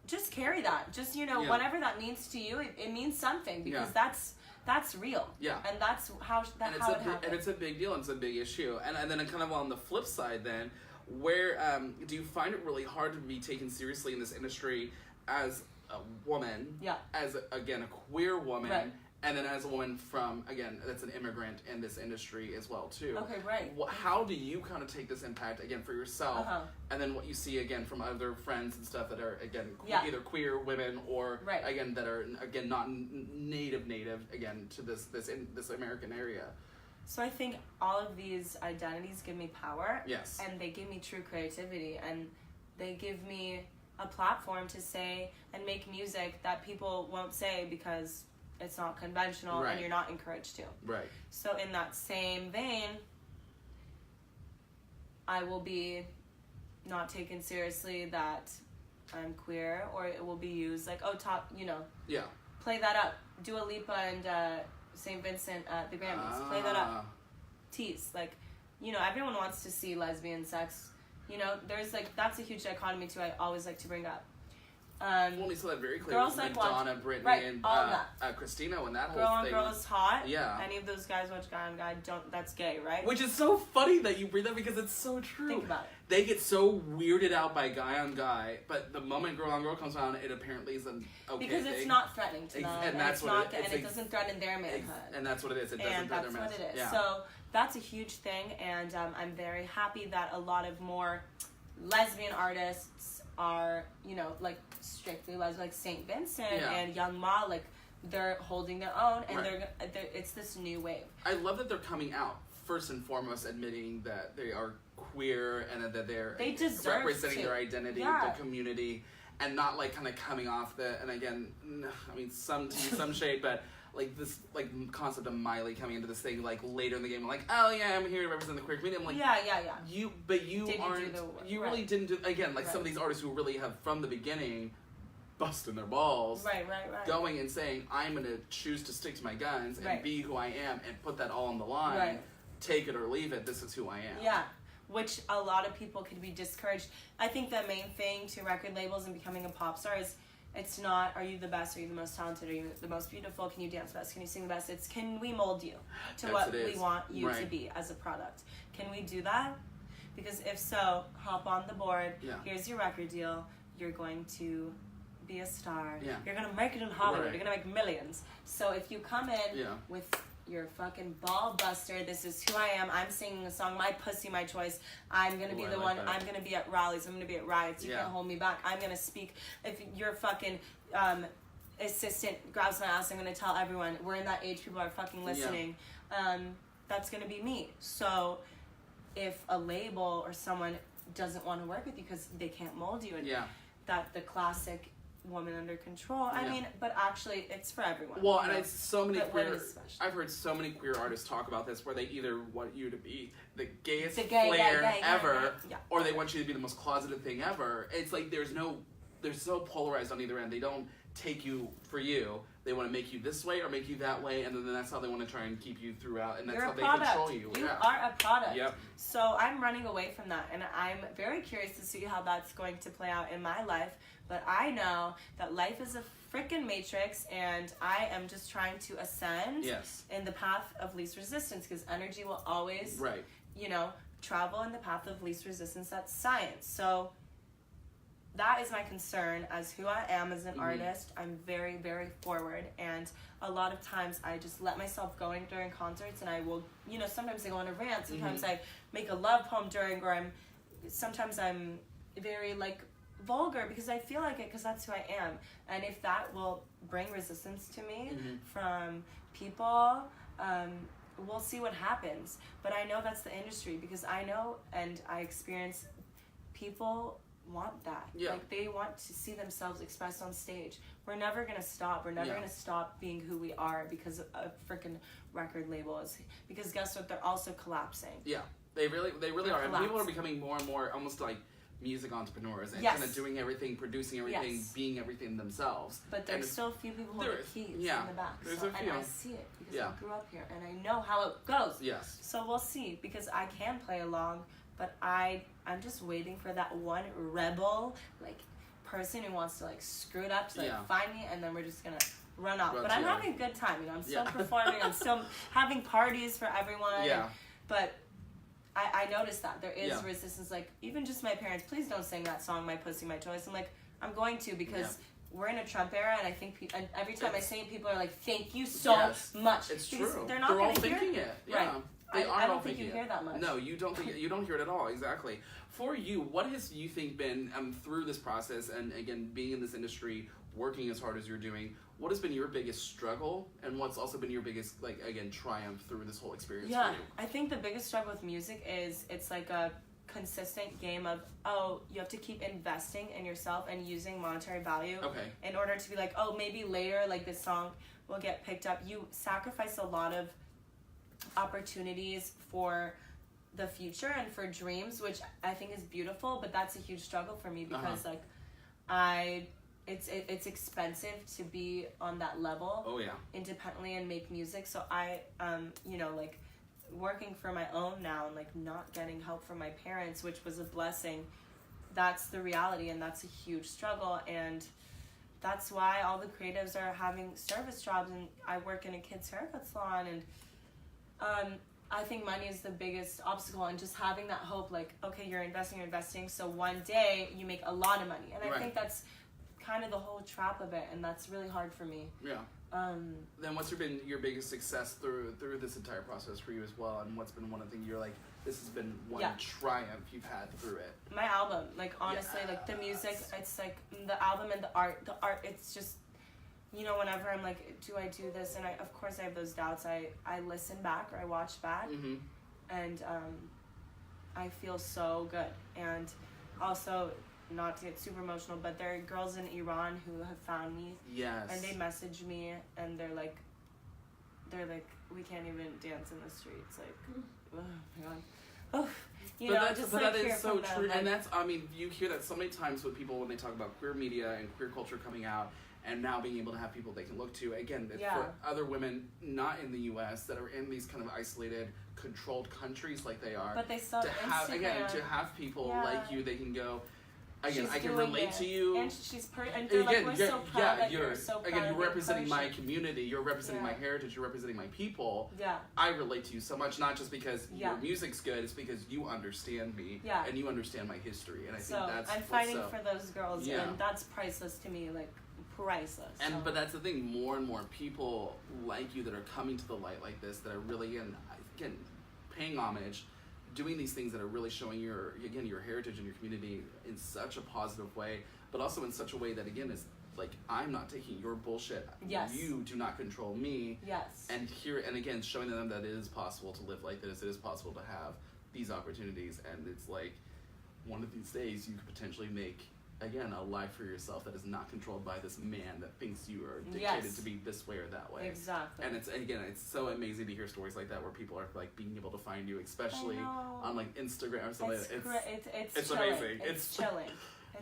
just carry that. Just, whatever that means to you, it means something, because that's real. Yeah. And that's how it happens. And it's a big deal, and it's a big issue. And then kind of on the flip side then, where do you find it really hard to be taken seriously in this industry as a woman, as, again, a queer woman, right. and then as a woman from, again, that's an immigrant in this industry as well, too. Okay, right. How do you kind of take this impact, again, for yourself, and then what you see, again, from other friends and stuff that are, again, either queer women or, again, that are, again, not native, again, to this American area? So I think all of these identities give me power. Yes. And they give me true creativity, and they give me a platform to say and make music that people won't say because it's not conventional and you're not encouraged to. Right. So in that same vein, I will be not taken seriously that I'm queer, or it will be used like, play that up. Dua Lipa and St. Vincent at the Grammys. Play that up. Tease. Like, everyone wants to see lesbian sex. There's that's a huge dichotomy too. I always like to bring up. Well, we saw that very clearly with Madonna, Britney, and Christina when that girl whole on thing. girl is hot. Yeah. Any of those guys watch guy on guy, that's gay, right? Which is so funny that you bring that, because it's so true. Think about it. They get so weirded out by guy on guy, but the moment girl on girl comes around, it apparently is an okay because thing. It's not threatening to them, and that's what it doesn't threaten their manhood. And that's what it is. It doesn't threaten their manhood. And that's what it is. Yeah. So that's a huge thing, and I'm very happy that a lot of more lesbian artists are, strictly lesbian, like St. Vincent and Young Ma, they're holding their own, and it's this new wave. I love that they're coming out, first and foremost, admitting that they are queer and that they deserve representing to. their identity, their community, and not kind of coming off and again, I mean, some shade, but this concept of Miley coming into this thing later in the game, oh yeah, I'm here to represent the queer community. I'm you really didn't do, again, some of these artists who really have from the beginning busting their balls, right, going and saying, I'm gonna choose to stick to my guns and be who I am and put that all on the line, take it or leave it, this is who I am. Yeah, which a lot of people could be discouraged. I think the main thing to record labels and becoming a pop star is, it's not, are you the best, are you the most talented, are you the most beautiful, can you dance best, can you sing the best? It's, can we mold you to what we want you to be as a product? Can we do that? Because if so, hop on the board, here's your record deal, you're going to be a star, you're going to make it in Hollywood, you're going to make millions. So if you come in with your fucking ball buster, this is who I am, I'm singing a song, my pussy, my choice, I'm going to be the one, I'm going to be at rallies, I'm going to be at riots, you can't hold me back, I'm going to speak. If your fucking assistant grabs my ass, I'm going to tell everyone, we're in that age, people are fucking listening, that's going to be me. So if a label or someone doesn't want to work with you because they can't mold you, and that the classic woman under control. I mean, but actually, it's for everyone. Well, and it's so many queer. I've heard so many queer artists talk about this, where they either want you to be the gayest flair ever, or they want you to be the most closeted thing ever. It's they're so polarized on either end. They don't take you for you. They want to make you this way or make you that way, and then that's how they want to try and keep you throughout, and that's how they control you. You are a product. Yep. So I'm running away from that, and I'm very curious to see how that's going to play out in my life. But I know that life is a freaking matrix, and I am just trying to ascend in the path of least resistance, because energy will always, travel in the path of least resistance. That's science. So that is my concern as who I am as an artist. I'm very, very forward, and a lot of times I just let myself go during concerts, and I will, sometimes I go on a rant, sometimes I make a love poem or sometimes I'm very, vulgar, because I feel like it, because that's who I am. And if that will bring resistance to me from people, we'll see what happens. But I know that's the industry, because I know and I experience people want that. They want to see themselves expressed on stage. We're never gonna stop. We're never gonna stop being who we are because a freaking record label is. Because guess what? They're also collapsing. Yeah, they really are. And people are becoming more and more almost music entrepreneurs and Yes. kind of doing everything, producing everything, Yes. being everything themselves. But there's still a few people who hold the keys in the back. There's so, a few. And I see it because I grew up here and I know how it goes. Yes. So we'll see, because I can play along, but I'm just waiting for that one rebel, like, person who wants to, like, screw it up to, like, find me, and then we're just gonna run off. But I'm having a good time, you know. I'm still performing. I'm still having parties for everyone. Yeah. But I noticed that there is resistance. Like, even just my parents, please don't sing that song, My Pussy, My Choice. I'm like, I'm going to, because we're in a Trump era, and I think and every time I sing, people are like, thank you so much. It's because true. They're not all gonna thinking hear it. Yeah. Right. They are I all don't think you thinking hear that much. No, you don't think you don't hear it at all. Exactly. For you, what has you think been through this process, and again being in this industry, working as hard as you're doing? What has been your biggest struggle, and what's also been your biggest, like, again, triumph through this whole experience for you? I think the biggest struggle with music is it's like a consistent game of, you have to keep investing in yourself and using monetary value in order to be like, maybe later, like, this song will get picked up. You sacrifice a lot of opportunities for the future and for dreams, which I think is beautiful, but that's a huge struggle for me because like it's expensive to be on that level independently and make music. So I like working for my own now and like not getting help from my parents, which was a blessing. That's the reality, and that's a huge struggle, and that's why all the creatives are having service jobs, and I work in a kids haircut salon, and I think money is the biggest obstacle, and just having that hope, like, okay, you're investing, so one day you make a lot of money. And I think that's kind of the whole trap of it, and that's really hard for me. Yeah. Then what's been your biggest success through this entire process for you as well, and what's been one of the things you're like, this has been one triumph you've had through it? My album, like, honestly, like, the music, it's like, the album and the art, it's just, you know, whenever I'm like, do I do this? And of course I have those doubts. I listen back, or I watch back, and I feel so good. And also, not to get super emotional, but there are girls in Iran who have found me. Yes. And they message me, and they're like, we can't even dance in the streets. Like, oh my God. Oh, that is so true. Like, and that's, I mean, you hear that so many times with people when they talk about queer media and queer culture coming out, and now being able to have people they can look to. Again, for other women not in the U.S. that are in these kind of isolated, controlled countries like they are. But they still to have people like you, they can go, again, I can relate to you. And she's and they're like, we're so proud that you're so proud. Again, you're representing my community, you're representing my heritage, you're representing my people. Yeah. I relate to you so much, not just because your music's good, it's because you understand me and you understand my history. And I think that's I'm fighting for those girls, and that's priceless to me, like, priceless. And but that's the thing, more and more people like you that are coming to the light like this, that are really again paying homage, doing these things that are really showing your heritage and your community in such a positive way, but also in such a way that, again, is like, I'm not taking your bullshit. Yes. You do not control me. Yes. And again, showing them that it is possible to live like this. It is possible to have these opportunities, and it's like, one of these days you could potentially make, again, a life for yourself that is not controlled by this man that thinks you are dictated to be this way or that way. Exactly. And it's so amazing to hear stories like that where people are like being able to find you, especially on like Instagram or something. It's amazing. It's chilling.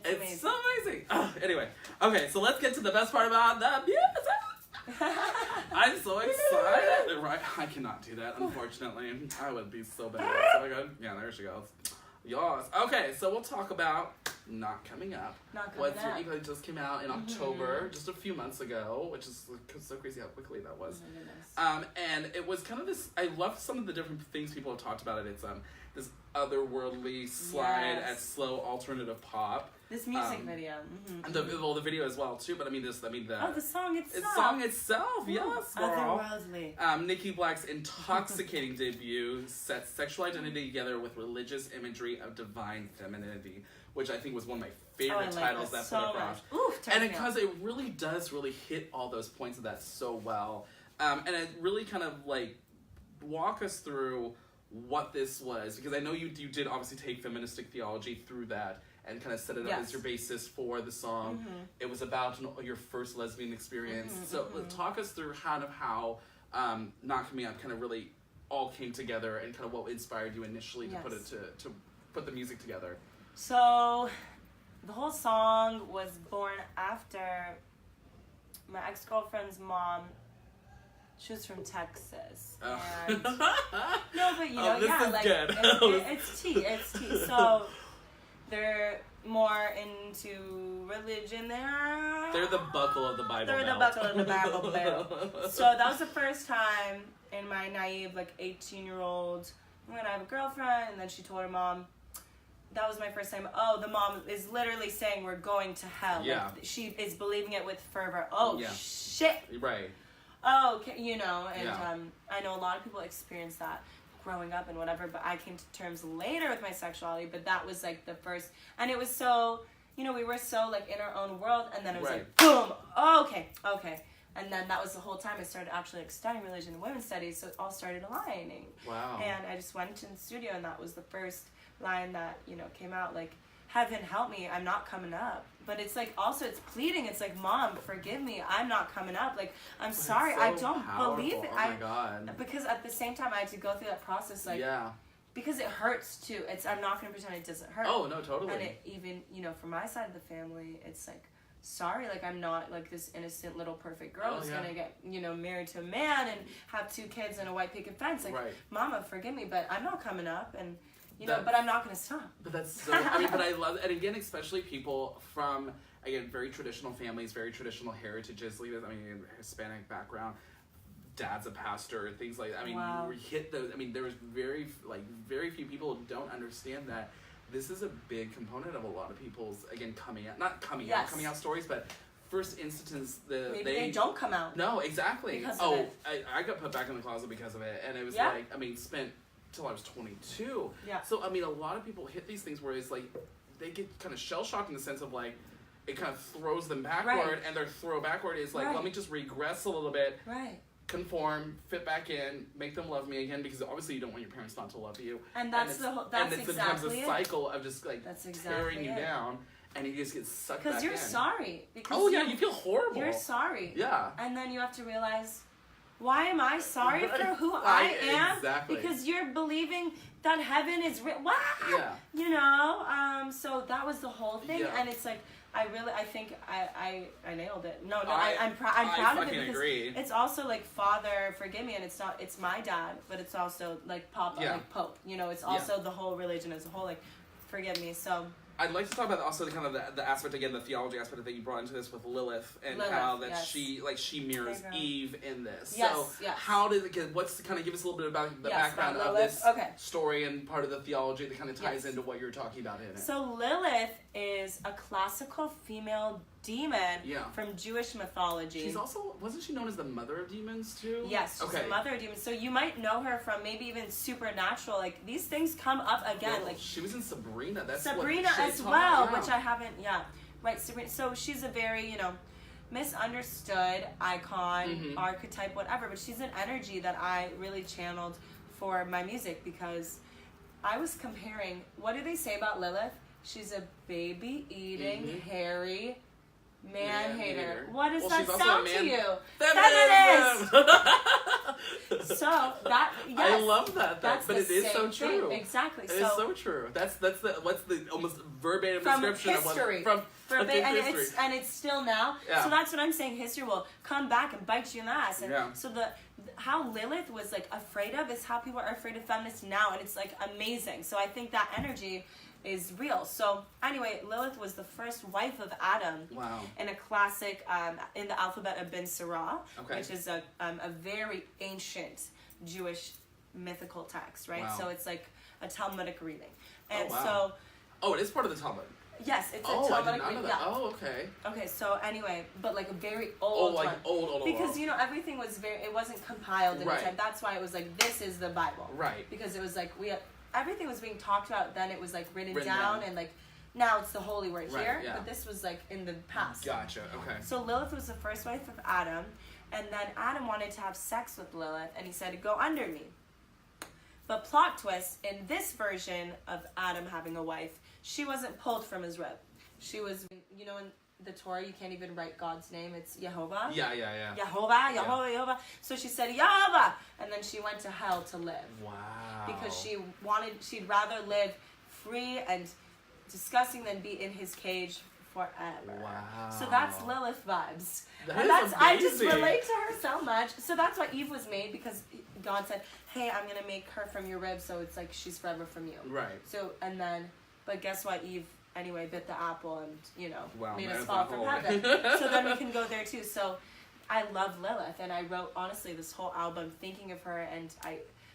It's so amazing. Anyway, okay, so let's get to the best part about the music. I'm so excited. Right, I cannot do that, unfortunately. I would be so bad. So good. Yeah, there she goes. Yes. Okay, so we'll talk about Not Coming Up. Your EP just came out in October, just a few months ago, which is so crazy how quickly that was. Oh my goodness. And it was kind of this, I love some of the different things people have talked about it. It's this otherworldly slide at slow alternative pop. This music video. And the video as well too, but the song itself. The song itself, yes, girl. Otherworldly. Niki Black's intoxicating debut sets sexual identity together with religious imagery of divine femininity, which I think was one of my favorite titles that put across. And because it really does hit all those points of that so well. And it really kind of like walk us through what this was, because I know you did obviously take feministic theology through that and kind of set it up as your basis for the song. It was about your first lesbian experience. So talk us through how Not Coming Up kind of really all came together, and kind of what inspired you initially to put the music together. So the whole song was born after my ex-girlfriend's mom. She was from Texas. Oh. And no, but you know, this yeah, is like good. it's tea. So they're more into religion there. They're the buckle of the Bible They're Belt. the buckle of the Bible Belt. So that was the first time in my naive, like, 18-year-old, I'm gonna have a girlfriend, and then she told her mom. That was my first time. Oh, the mom is literally saying we're going to hell. Yeah. Like, she is believing it with fervor. Oh, Yeah. shit. Right. Oh, okay, you know, and Yeah. I know a lot of people experience that growing up and whatever, but I came to terms later with my sexuality, but that was, like, the first, and it was so, you know, we were so, like, in our own world, and then it was Right. like, boom, oh, okay. And then that was the whole time I started actually, like, studying religion and women's studies, so it all started aligning. Wow. And I just went in the studio, and that was the first line that, you know, came out, like, heaven help me, I'm not coming up. But it's like, also, it's pleading. It's like, Mom, forgive me, I'm not coming up. Like, I'm sorry, so I don't powerful. believe it. Oh my God. Because at the same time, I had to go through that process, like, yeah. because it hurts too. I'm not going to pretend it doesn't hurt. Oh, no, totally. And it even, you know, from my side of the family, it's like, sorry, like, I'm not, like, this innocent little perfect girl who's going to get, you know, married to a man and have 2 kids and a white picket fence. Like, right. Mama, forgive me, but I'm not coming up, and, you know, but I'm not going to stop. But that's so, I mean, but I love, and again, especially people from, again, very traditional families, very traditional heritages, I mean, Hispanic background, dad's a pastor, things like that. I mean, Wow. we hit those, I mean, there was very few people who don't understand that this is a big component of a lot of people's, again, coming out stories, but first instance, Maybe they don't come out. No, exactly. Because of it. I got put back in the closet because of it, and it was Yeah. like, I mean, spent till I was 22. Yeah. So, I mean, a lot of people hit these things where it's like, they get kind of shell-shocked in the sense of, like, it kind of throws them backward, Right. and their throw backward is like, Right. let me just regress a little bit, Right. conform, fit back in, make them love me again, because obviously you don't want your parents not to love you. And that's and it's becomes a cycle of just, like, That's tearing exactly you it. down, and you just get sucked back in. Because you're sorry. Because Oh, yeah, you feel horrible. You're sorry. Yeah. And then you have to realize, why am I sorry Right. for who I am? Exactly. Because you're believing that heaven is real. What? Yeah. You know? So that was the whole thing. Yeah. And it's like, I think I nailed it. No, I I'm proud of it fucking because agree. it's also like, Father, forgive me, and it's my dad, but it's also like Papa, Yeah. like Pope. You know, it's also the whole religion as a whole, like, forgive me. So I'd like to talk about also the kind of the aspect, again, the theology aspect that you brought into this with Lilith, and how that yes. she mirrors Hey, girl. Eve in this. Yes, so yes. how did it, what's kind of give us a little bit about the Yes, background about of Lilith. this Okay. story and part of the theology that kind of ties Yes. into what you're talking about in it. So Lilith is a classical female demon Yeah. from Jewish mythology. She's also, wasn't she known as the mother of demons too? Yes, she's the mother of demons. So you might know her from maybe even Supernatural. Like, these things come up again. Well, like, she was in Sabrina. That's Sabrina what as well, which I haven't. Yeah, right. Sabrina. So she's a very, you know, misunderstood icon, archetype, whatever. But she's an energy that I really channeled for my music, because I was comparing. What do they say about Lilith? She's a baby-eating, hairy man-hater. What does that sound to you? Feminist! So that, yes, I love that, that's but the it is so same true. thing. Exactly. It is so true. That's the what's the almost verbatim From description history. of what from history. And it's still now. Yeah. So that's what I'm saying. History will come back and bite you in the ass. And Yeah. so how Lilith was, like, afraid of is how people are afraid of feminists now, and it's, like, amazing. So I think that energy is real. So anyway, Lilith was the first wife of Adam. Wow. In a classic, in the alphabet of Ben Sirah, Okay. which is a very ancient Jewish mythical text, right? Wow. So it's like a Talmudic reading. And wow. so, Oh, it is part of the Talmud. yes, it's a Oh, I did Talmudic not know reading. that. Yeah. Oh, okay. Okay, so anyway, but like a very Oh, old like one. old. Because, you know, everything was it wasn't compiled in Right. a time. That's why it was like, this is the Bible. Right. Because it was like, everything was being talked about, then it was like written Written down, down. and like, now it's the holy word Right, here, yeah. but this was like in the past. Gotcha. Okay. So Lilith was the first wife of Adam, and then Adam wanted to have sex with Lilith, and he said, go under me. But plot twist, in this version of Adam having a wife, she wasn't pulled from his rib. She was, you know, in the Torah, you can't even write God's name. It's Yehovah. Yeah. Yehovah. So she said, Yehovah! And then she went to hell to live. Wow. Because she'd rather live free and disgusting than be in his cage forever. Wow. So that's Lilith vibes. That And is that's I just amazing. relate to her so much. So that's why Eve was made, because God said, hey, I'm going to make her from your rib, so it's like she's forever from you. Right. So, and then, but guess what? Eve, anyway, bit the apple and, you know, made us there's fall that from whole- heaven. So then we can go there too. So I love Lilith, and I wrote, honestly, this whole album thinking of her, and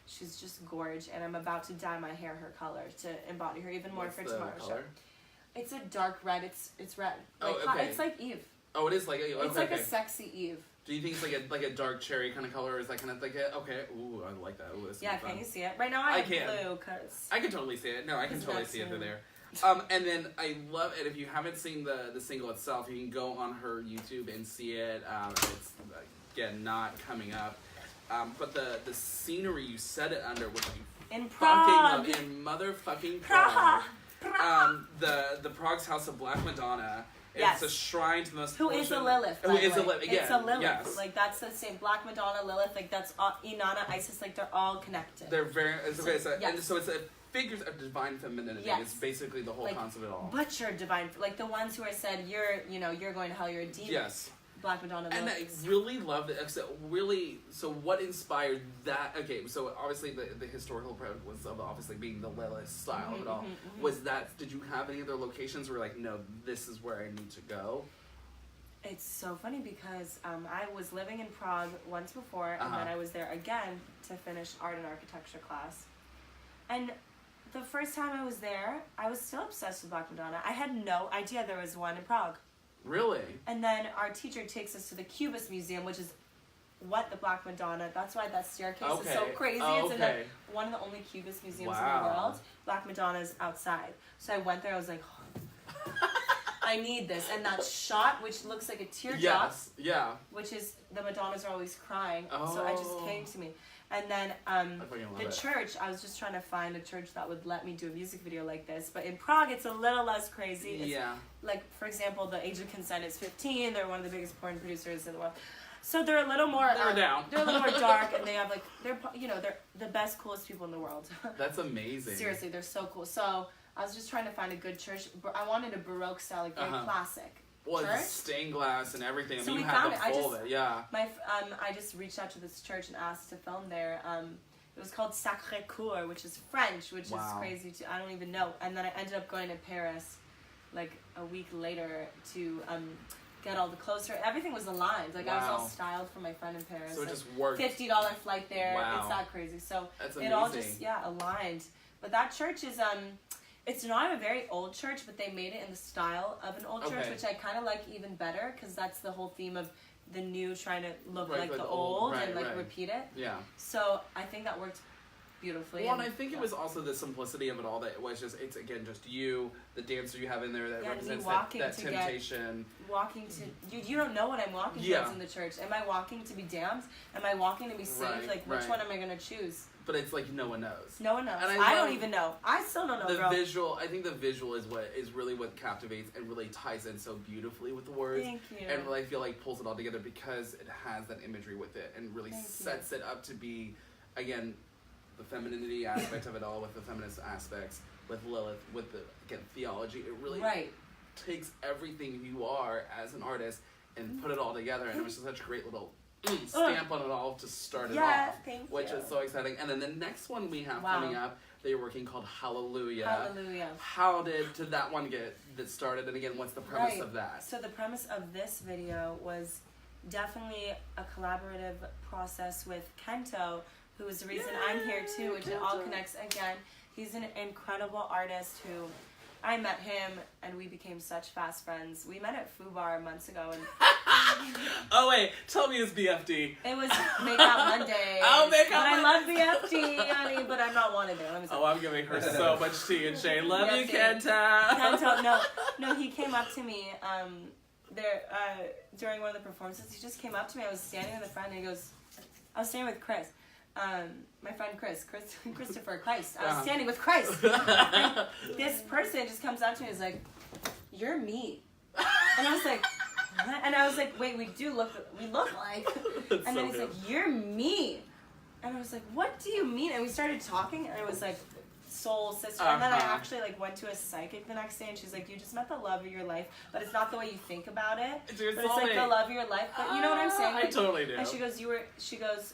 she's just gorge, and I'm about to dye my hair her color to embody her even more. What's for the tomorrow's show. color? It's a dark red. It's red. Oh, Like, okay. It's like Eve. Oh, it is like okay, It's like okay. a sexy Eve. Do you think it's like a dark cherry kind of color, or is that kind of like a, okay? Ooh, I like that. Ooh, this is Yeah, fun. can you see it? Right now I have can. blue, because... I can totally see it. No, I can It's totally not see it through soon. there. And then I love it. If you haven't seen the single itself, you can go on her YouTube and see it. It's again not coming up, but the scenery you set it under, which you In fucking Prague. love, in motherfucking Prague. Prague. The Prague's House of Black Madonna. Yes. It's a shrine to the most. Who is a Lilith? Who by the is a way. Lilith? Again, It's a Lilith. yes. Like that's the same. Black Madonna, Lilith. Like that's all, Inanna, Isis. Like they're all connected. They're very okay. So, Yes. and so it's a figures of divine femininity. Yes. Is basically the whole Like, concept of it all. Butcher divine, like the ones who are said you're going to hell. You're a demon. Yes. Black Madonna. And I Lilith. really loved it. So really, so what inspired that? Okay, so obviously the historical prevalence of obviously being the Lilith style of it all. Was that? Did you have any other locations where like, no, this is where I need to go? It's so funny because I was living in Prague once before, and then I was there again to finish art and architecture class. And the first time I was there, I was still obsessed with Black Madonna. I had no idea there was one in Prague. Really? And then our teacher takes us to the Cubist Museum, which is the Black Madonna. That's why that staircase is so crazy. Oh, It's in one of the only Cubist museums in the world. Black Madonna's outside. So I went there, I was like, I need this. And that shot, which looks like a teardrop, Yes. Yeah. which is the Madonnas are always crying. Oh. So it just came to me. And then fucking love the it. church, I was just trying to find a church that would let me do a music video like this. But in Prague, it's a little less crazy. It's, Yeah. like, for example, the age of consent is 15. They're one of the biggest porn producers in the world. So they're a little more... They're down. They're a little more dark, and they have, like... They're the best, coolest people in the world. That's amazing. Seriously, they're so cool. So I was just trying to find a good church. I wanted a Baroque style, like very classic. Well, church. it's stained glass and everything. I So mean, we you have found the it. full of it. Yeah. I just reached out to this church and asked to film there. It was called Sacré-Cœur, which is French, which is crazy too. I don't even know. And then I ended up going to Paris, like a week later, to get all the clothes. Everything was aligned. Like I was all styled for my friend in Paris. So it like, just worked. $50 flight there. Wow. It's that crazy. So That's it all amazing. just aligned. But that church is it's not a very old church, but they made it in the style of an old church, which I kind of like even better because that's the whole theme of the new trying to look like the old and like repeat it. Yeah. So I think that worked beautifully. Well, and I think it was also the simplicity of it all that it was just, it's again just you, the dancer you have in there that represents that temptation. Walking to, you don't know what I'm walking towards in the church. Am I walking to be damned? Am I walking to be saved? Like, which one am I going to choose? But it's like no one knows. No one knows. And I don't even know. I still don't know, the girl. visual, I think the visual is really what captivates and really ties in so beautifully with the words. Thank you. And really I feel like pulls it all together because it has that imagery with it and really sets it up to be, again, the femininity aspect of it all with the feminist aspects, with Lilith, with the, again, theology. It really takes everything you are as an artist and put it all together. And it was just such a great little stamp on it all to start it off, which is so exciting. And then the next one we have coming up, they're working called Hallelujah. Hallelujah. How did that one get started? And again, what's the premise of that? So the premise of this video was definitely a collaborative process with Kento, who is the reason I'm here too, which it all connects again. He's an incredible artist who I met him and we became such fast friends. We met at Foo Bar months ago and oh wait, tell me it's BFD. it was Make Out Monday. Oh, Make Out Monday. I love Monday. BFD, honey, but I'm not wanted there. Oh, I'm giving her so much tea and shade. Love you, Kenta. Kento, no, he came up to me during one of the performances. He just came up to me. I was standing with a friend and he goes, I was standing with Chris. My friend Christopher Christ. I was standing with Christ. And this person just comes up to me and is like, "You're me." And I was like, what? And I was like, wait, we look like. And then he's like, "You're me." And I was like, "What do you mean?" And we started talking and I was like, soul sister. And then I actually like went to a psychic the next day, and she's like, you just met the love of your life, but it's not the way you think about it. But it's like the love of your life. But you know what I'm saying? Like, I totally do. And she goes,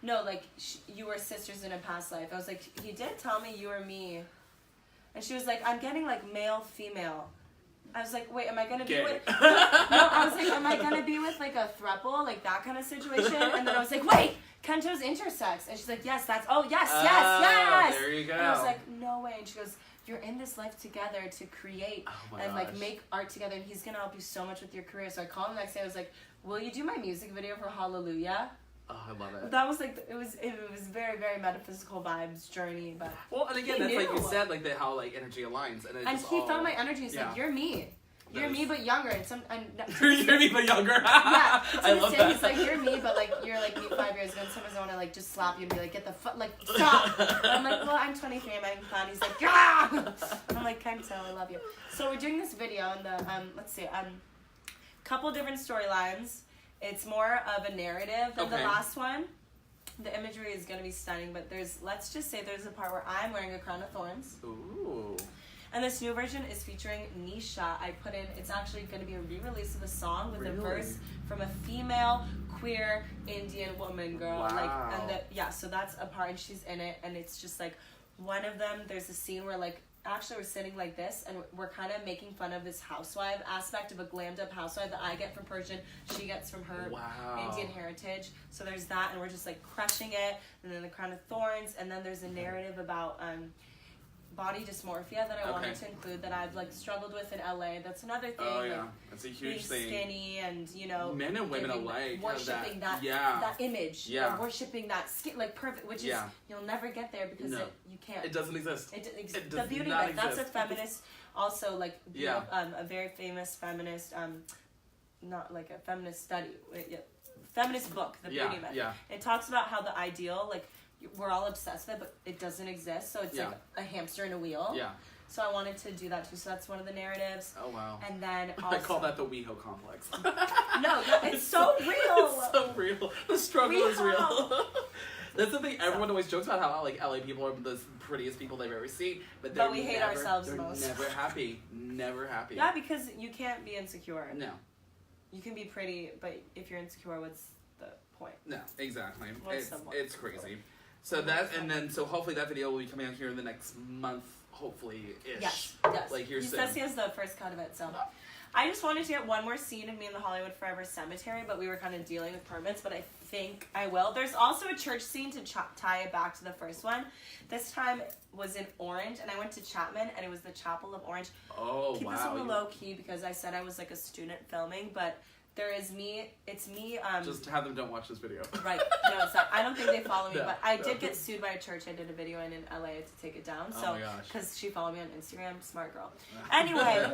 no, like, you were sisters in a past life. I was like, he did tell me you were me. And she was like, I'm getting, like, male, female. I was like, wait, am I going to be with... No, I was like, am I going to be with, like, a throuple? Like, that kind of situation? And then I was like, wait, Kento's intersex. And she's like, yes, that's... Oh, yes. There you go. And I was like, no way. And she goes, you're in this life together to create and, like, make art together. And he's going to help you so much with your career. So I called him the next day. I was like, will you do my music video for Hallelujah? Oh, I love it. That was like, it was very, very metaphysical vibes journey, but well, and again, that's like you said, like how like energy aligns, and he felt my energy. He's like, you're me, you're me but younger, and you're me but younger. Yeah, I love that. He's like, you're me, but like you're like me 5 years ago, and sometimes I want to like just slap you and be like, get the like stop. I'm like, well, I'm 23, I'm having fun. He's like, ah. I'm like, Kento, I love you. So we're doing this video, and the let's see, couple different storylines. It's more of a narrative than the last one. The imagery is going to be stunning, but let's just say there's a part where I'm wearing a crown of thorns. Ooh. And this new version is featuring Nisha. It's actually going to be a re-release of the song with a verse from a female, queer, Indian woman, girl. Wow. So that's a part, and she's in it, and it's just like, one of them, there's a scene where like, actually we're sitting like this, and we're kind of making fun of this housewife aspect of a glammed up housewife that I get from Persian, she gets from her Indian heritage. So there's that, and we're just like crushing it. And then the crown of thorns, and then there's a narrative about body dysmorphia that I wanted to include that I've like struggled with in LA. That's another thing. Oh yeah, like, that's a huge thing. Skinny and men and women alike worshiping that image. Yeah, worshiping that skin like perfect, which is you'll never get there because you can't. It doesn't exist. It the beauty myth. That's a feminist. Also, like a very famous feminist. Not like a feminist study. Feminist book, The Beauty Myth. Yeah. It talks about how the ideal like. We're all obsessed with it, but it doesn't exist. So it's like a hamster in a wheel. Yeah. So I wanted to do that too. So that's one of the narratives. Oh wow. And then also, I call that the WeHo complex. No, it's so real. It's so real. The struggle is real. That's the thing. Everyone always jokes about how like LA people are the prettiest people they've ever seen, but we hate ourselves the most. Never happy. Never happy. Yeah, because you can't be insecure. No. You can be pretty, but if you're insecure, what's the point? No, exactly. It's crazy. So so hopefully that video will be coming out here in the next month, hopefully-ish. Yes. Like here soon. He says he has the first cut of it, so. I just wanted to get one more scene of me in the Hollywood Forever Cemetery, but we were kind of dealing with permits, but I think I will. There's also a church scene to tie it back to the first one. This time was in Orange, and I went to Chapman, and it was the Chapel of Orange. Oh, wow. Keep this on the low key, because I said I was like a student filming, but... There is me, it's me, just have them don't watch this video. Right, no, it's not, I don't think they follow me, but I did get sued by a church I did a video in LA to take it down, so, because she followed me on Instagram, smart girl. Anyway,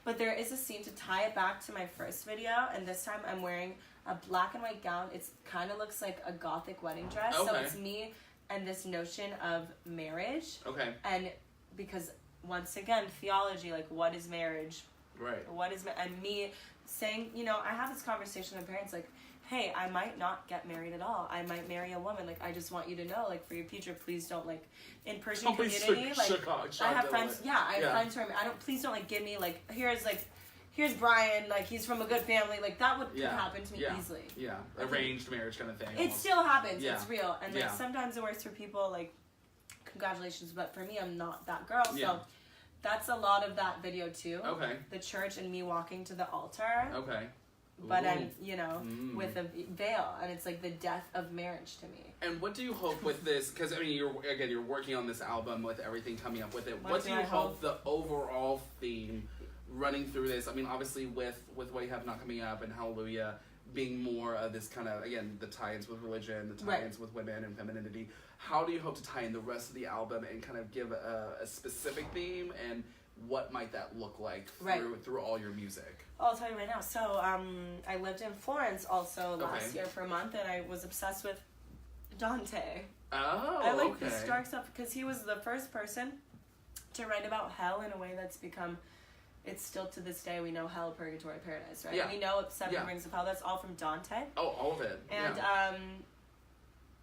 but there is a scene to tie it back to my first video, and this time I'm wearing a black and white gown. It kind of looks like a gothic wedding dress, so it's me and this notion of marriage. Okay. And because, once again, theology, like, what is marriage? Right. What is, and me... saying, I have this conversation with parents, like, hey, I might not get married at all. I might marry a woman. Like, I just want you to know, like, for your future, please don't, like, in Persian community, I have friends, I have friends who are, please don't, like, give me, like, here's Brian, like, he's from a good family. Like, that could happen to me easily. Yeah, arranged marriage kind of thing. It still happens. It's real. And, like, sometimes it works for people, like, congratulations, but for me, I'm not that girl, so... That's a lot of that video too. Okay. The church and me walking to the altar. Okay. But I'm, with a veil, and it's like the death of marriage to me. And what do you hope with this? Because I mean, you're working on this album with everything coming up with it. What do you hope the overall theme running through this? I mean, obviously with what you have not coming up and Hallelujah being more of this kind of, again, the tie-ins with religion, the tie-ins with women and femininity. How do you hope to tie in the rest of the album and kind of give a specific theme, and what might that look like through all your music? I'll tell you right now. So I lived in Florence also last year for a month, and I was obsessed with Dante. Oh, I like this dark stuff because he was the first person to write about hell in a way that's become... It's still to this day, we know hell, purgatory, paradise, right? Yeah. We know seven rings of hell. That's all from Dante. Oh, all of it. And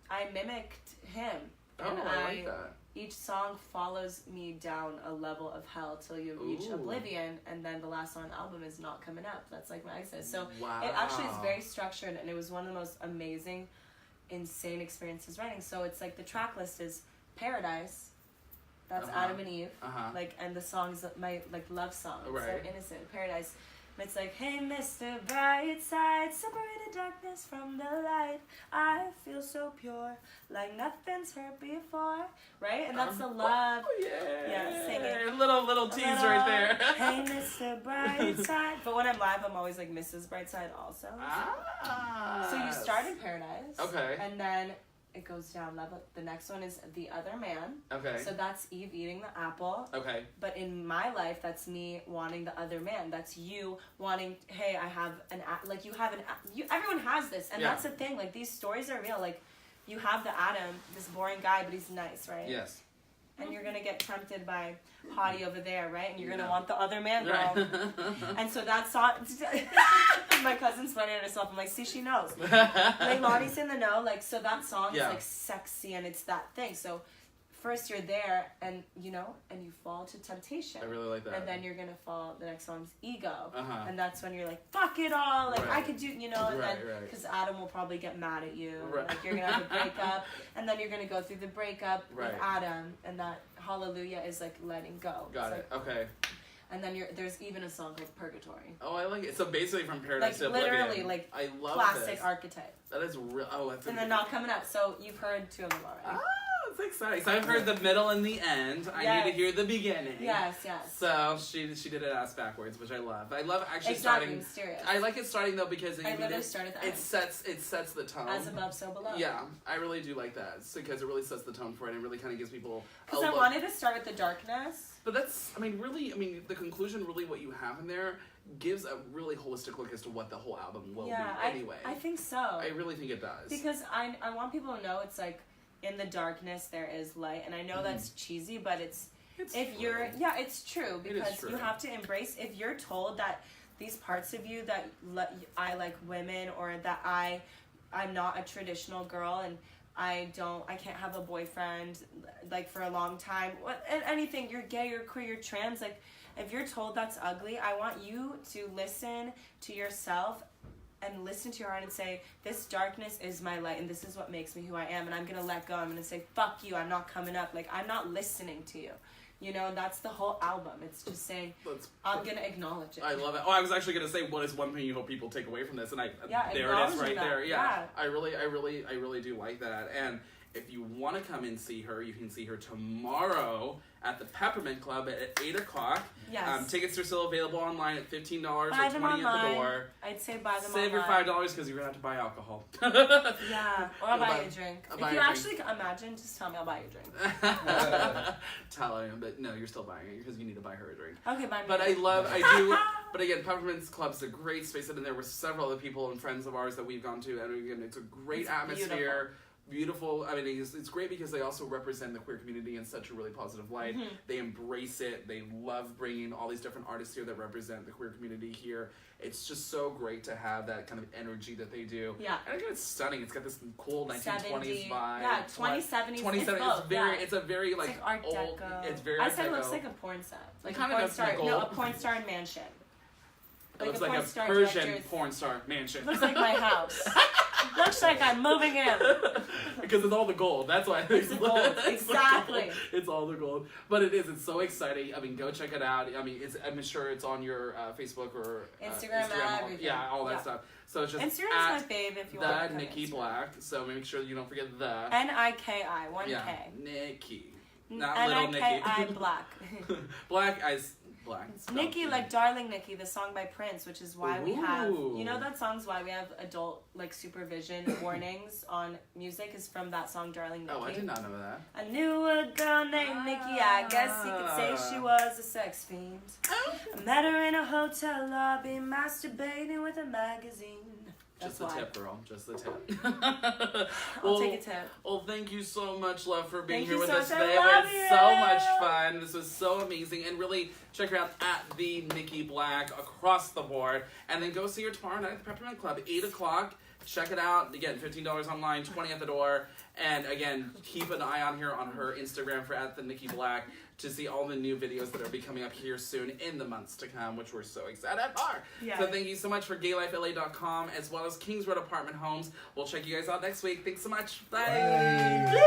I mimicked him. And I like that. each song follows me down a level of hell till you reach oblivion, and then the last song on the album is not coming up. That's like my exit. So it actually is very structured, and it was one of the most amazing, insane experiences writing. So it's like the track list is Paradise. That's Adam and Eve. Like, and the songs, my like love songs. Right. So innocent, Paradise. And it's like, hey, Mr. Brightside, separate the darkness from the light. I feel so pure, like nothing's hurt before. Right? And that's the love. Oh, yeah. Yeah, singing. Little tease right there. Hey, Mr. Brightside. But when I'm live, I'm always like Mrs. Brightside also. So you start in Paradise. Okay. And then it goes down level. The next one is The Other Man. Okay. So that's Eve eating the apple. Okay. But in my life, that's me wanting the other man. That's you wanting, hey, I have like you have everyone has this. And that's the thing. Like, these stories are real. Like, you have the Adam, this boring guy, but he's nice, right? Yes. And you're going to get tempted by Hottie over there, right? And you're going to want the other man, girl. Right. And so that's all. My cousin's funny at herself. I'm like, see, she knows. Like, Lonnie's in the know. Like, so that song is like sexy, and it's that thing. So first you're there, and you know, and you fall to temptation. I really like that. And then you're going to fall, the next song's ego. And that's when you're like, fuck it all. Like, I could do, you know, and then, because Adam will probably get mad at you. Like, you're going to have a breakup, and then you're going to go through the breakup with Adam, and that Hallelujah is like letting go. Got it. Okay. And then there's even a song called Purgatory. Oh, I like it. So basically from Paradise to Oblivion. Like, literally, like, I love classic this. archetype. That is real. Oh, that's and they're not coming up. So you've heard two of them already. It's exciting. So I've heard the middle and the end. I need to hear the beginning. Yes. So she did it ass backwards, which I love. I love actually starting. Mysterious. I like it starting though because I literally started the it sets the tone. As above, so below. Yeah, I really do like that because it really sets the tone for it and really kind of gives people. Because I wanted to start with the darkness. But that's, really, the conclusion, really what you have in there gives a really holistic look as to what the whole album will be anyway. I think so. I really think it does. Because I want people to know it's like, in the darkness there is light. And I know that's cheesy, but it's true. Because you have to embrace, if you're told that these parts of you that I like women, or that I'm not a traditional girl, and I can't have a boyfriend like for a long time. Anything, you're gay, you're queer, you're trans, like if you're told that's ugly, I want you to listen to yourself and listen to your heart and say, this darkness is my light, and this is what makes me who I am, and I'm gonna let go. I'm gonna say, fuck you, I'm not coming up. Like, I'm not listening to you. You know, and that's the whole album. It's just saying, I'm gonna acknowledge it. I love it. Oh, I was actually gonna say, what is one thing you hope people take away from this? And there it is right there. Yeah. I really do like that. And if you want to come and see her, you can see her tomorrow at the Peppermint Club at 8 o'clock. Yes. Tickets are still available online at $15 or $20 at the door. I'd say buy them Save online. your $5 because you're going to have to buy alcohol. Yeah, or I'll buy you a drink. If you actually imagine, just tell me, I'll buy you a drink. Tell her, but no, you're still buying it because you need to buy her a drink. Okay, buy me But a drink. But again, Peppermint Club's a great space, and there were several other people and friends of ours that we've gone to, and again, it's a great atmosphere. Beautiful. I mean, it's great because they also represent the queer community in such a really positive light. They embrace it. They love bringing all these different artists here that represent the queer community here. It's just so great to have that kind of energy that they do. Yeah. And again, it's stunning. It's got this cool 1920s vibe. Yeah, 2070s. 2070s. It's a very it's like Art Deco. old. It's very Art Deco. I said it looks like a porn set. Like kind a of porn star. gold. No, a porn star mansion. It looks like a Persian porn star mansion. Looks like my house. Looks like I'm moving in. Because it's all the gold. That's why it's the gold. Exactly. It's all the gold. But it is. It's so exciting. I mean, go check it out. I mean, I'm sure it's on your Facebook or Instagram, everything. Yeah, all that stuff. So it's just Instagram's my fave if you want to come Niki Black. So make sure you don't forget the Niki, 1K. Yeah, Niki. Not little Nikki. Niki Black. Black eyes. Black. Niki, like Darling Nikki, the song by Prince, which is why we have, you know, that song's why we have adult like supervision warnings on music is from that song Darling Nikki. Oh, I did not know that. I knew a girl named Nikki, I guess you could say she was a sex fiend. I met her in a hotel lobby, masturbating with a magazine. Just the tip, girl. Just the tip. I'll take a tip. Well, thank you so much, love, for being here with so us much. today. It was so much fun. This was so amazing. And really, check her out at the Niki Black across the board. And then go see her tomorrow night at the Peppermint Club, 8 o'clock. check it out. Again, $15 online, $20 at the door. And again, keep an eye on here on her Instagram for @Niki Black to see all the new videos that are be coming up here soon in the months to come, which we're so excited for. Yeah. So thank you so much for GayLifeLA.com as well as Kings Road Apartment Homes. We'll check you guys out next week. Thanks so much. Bye.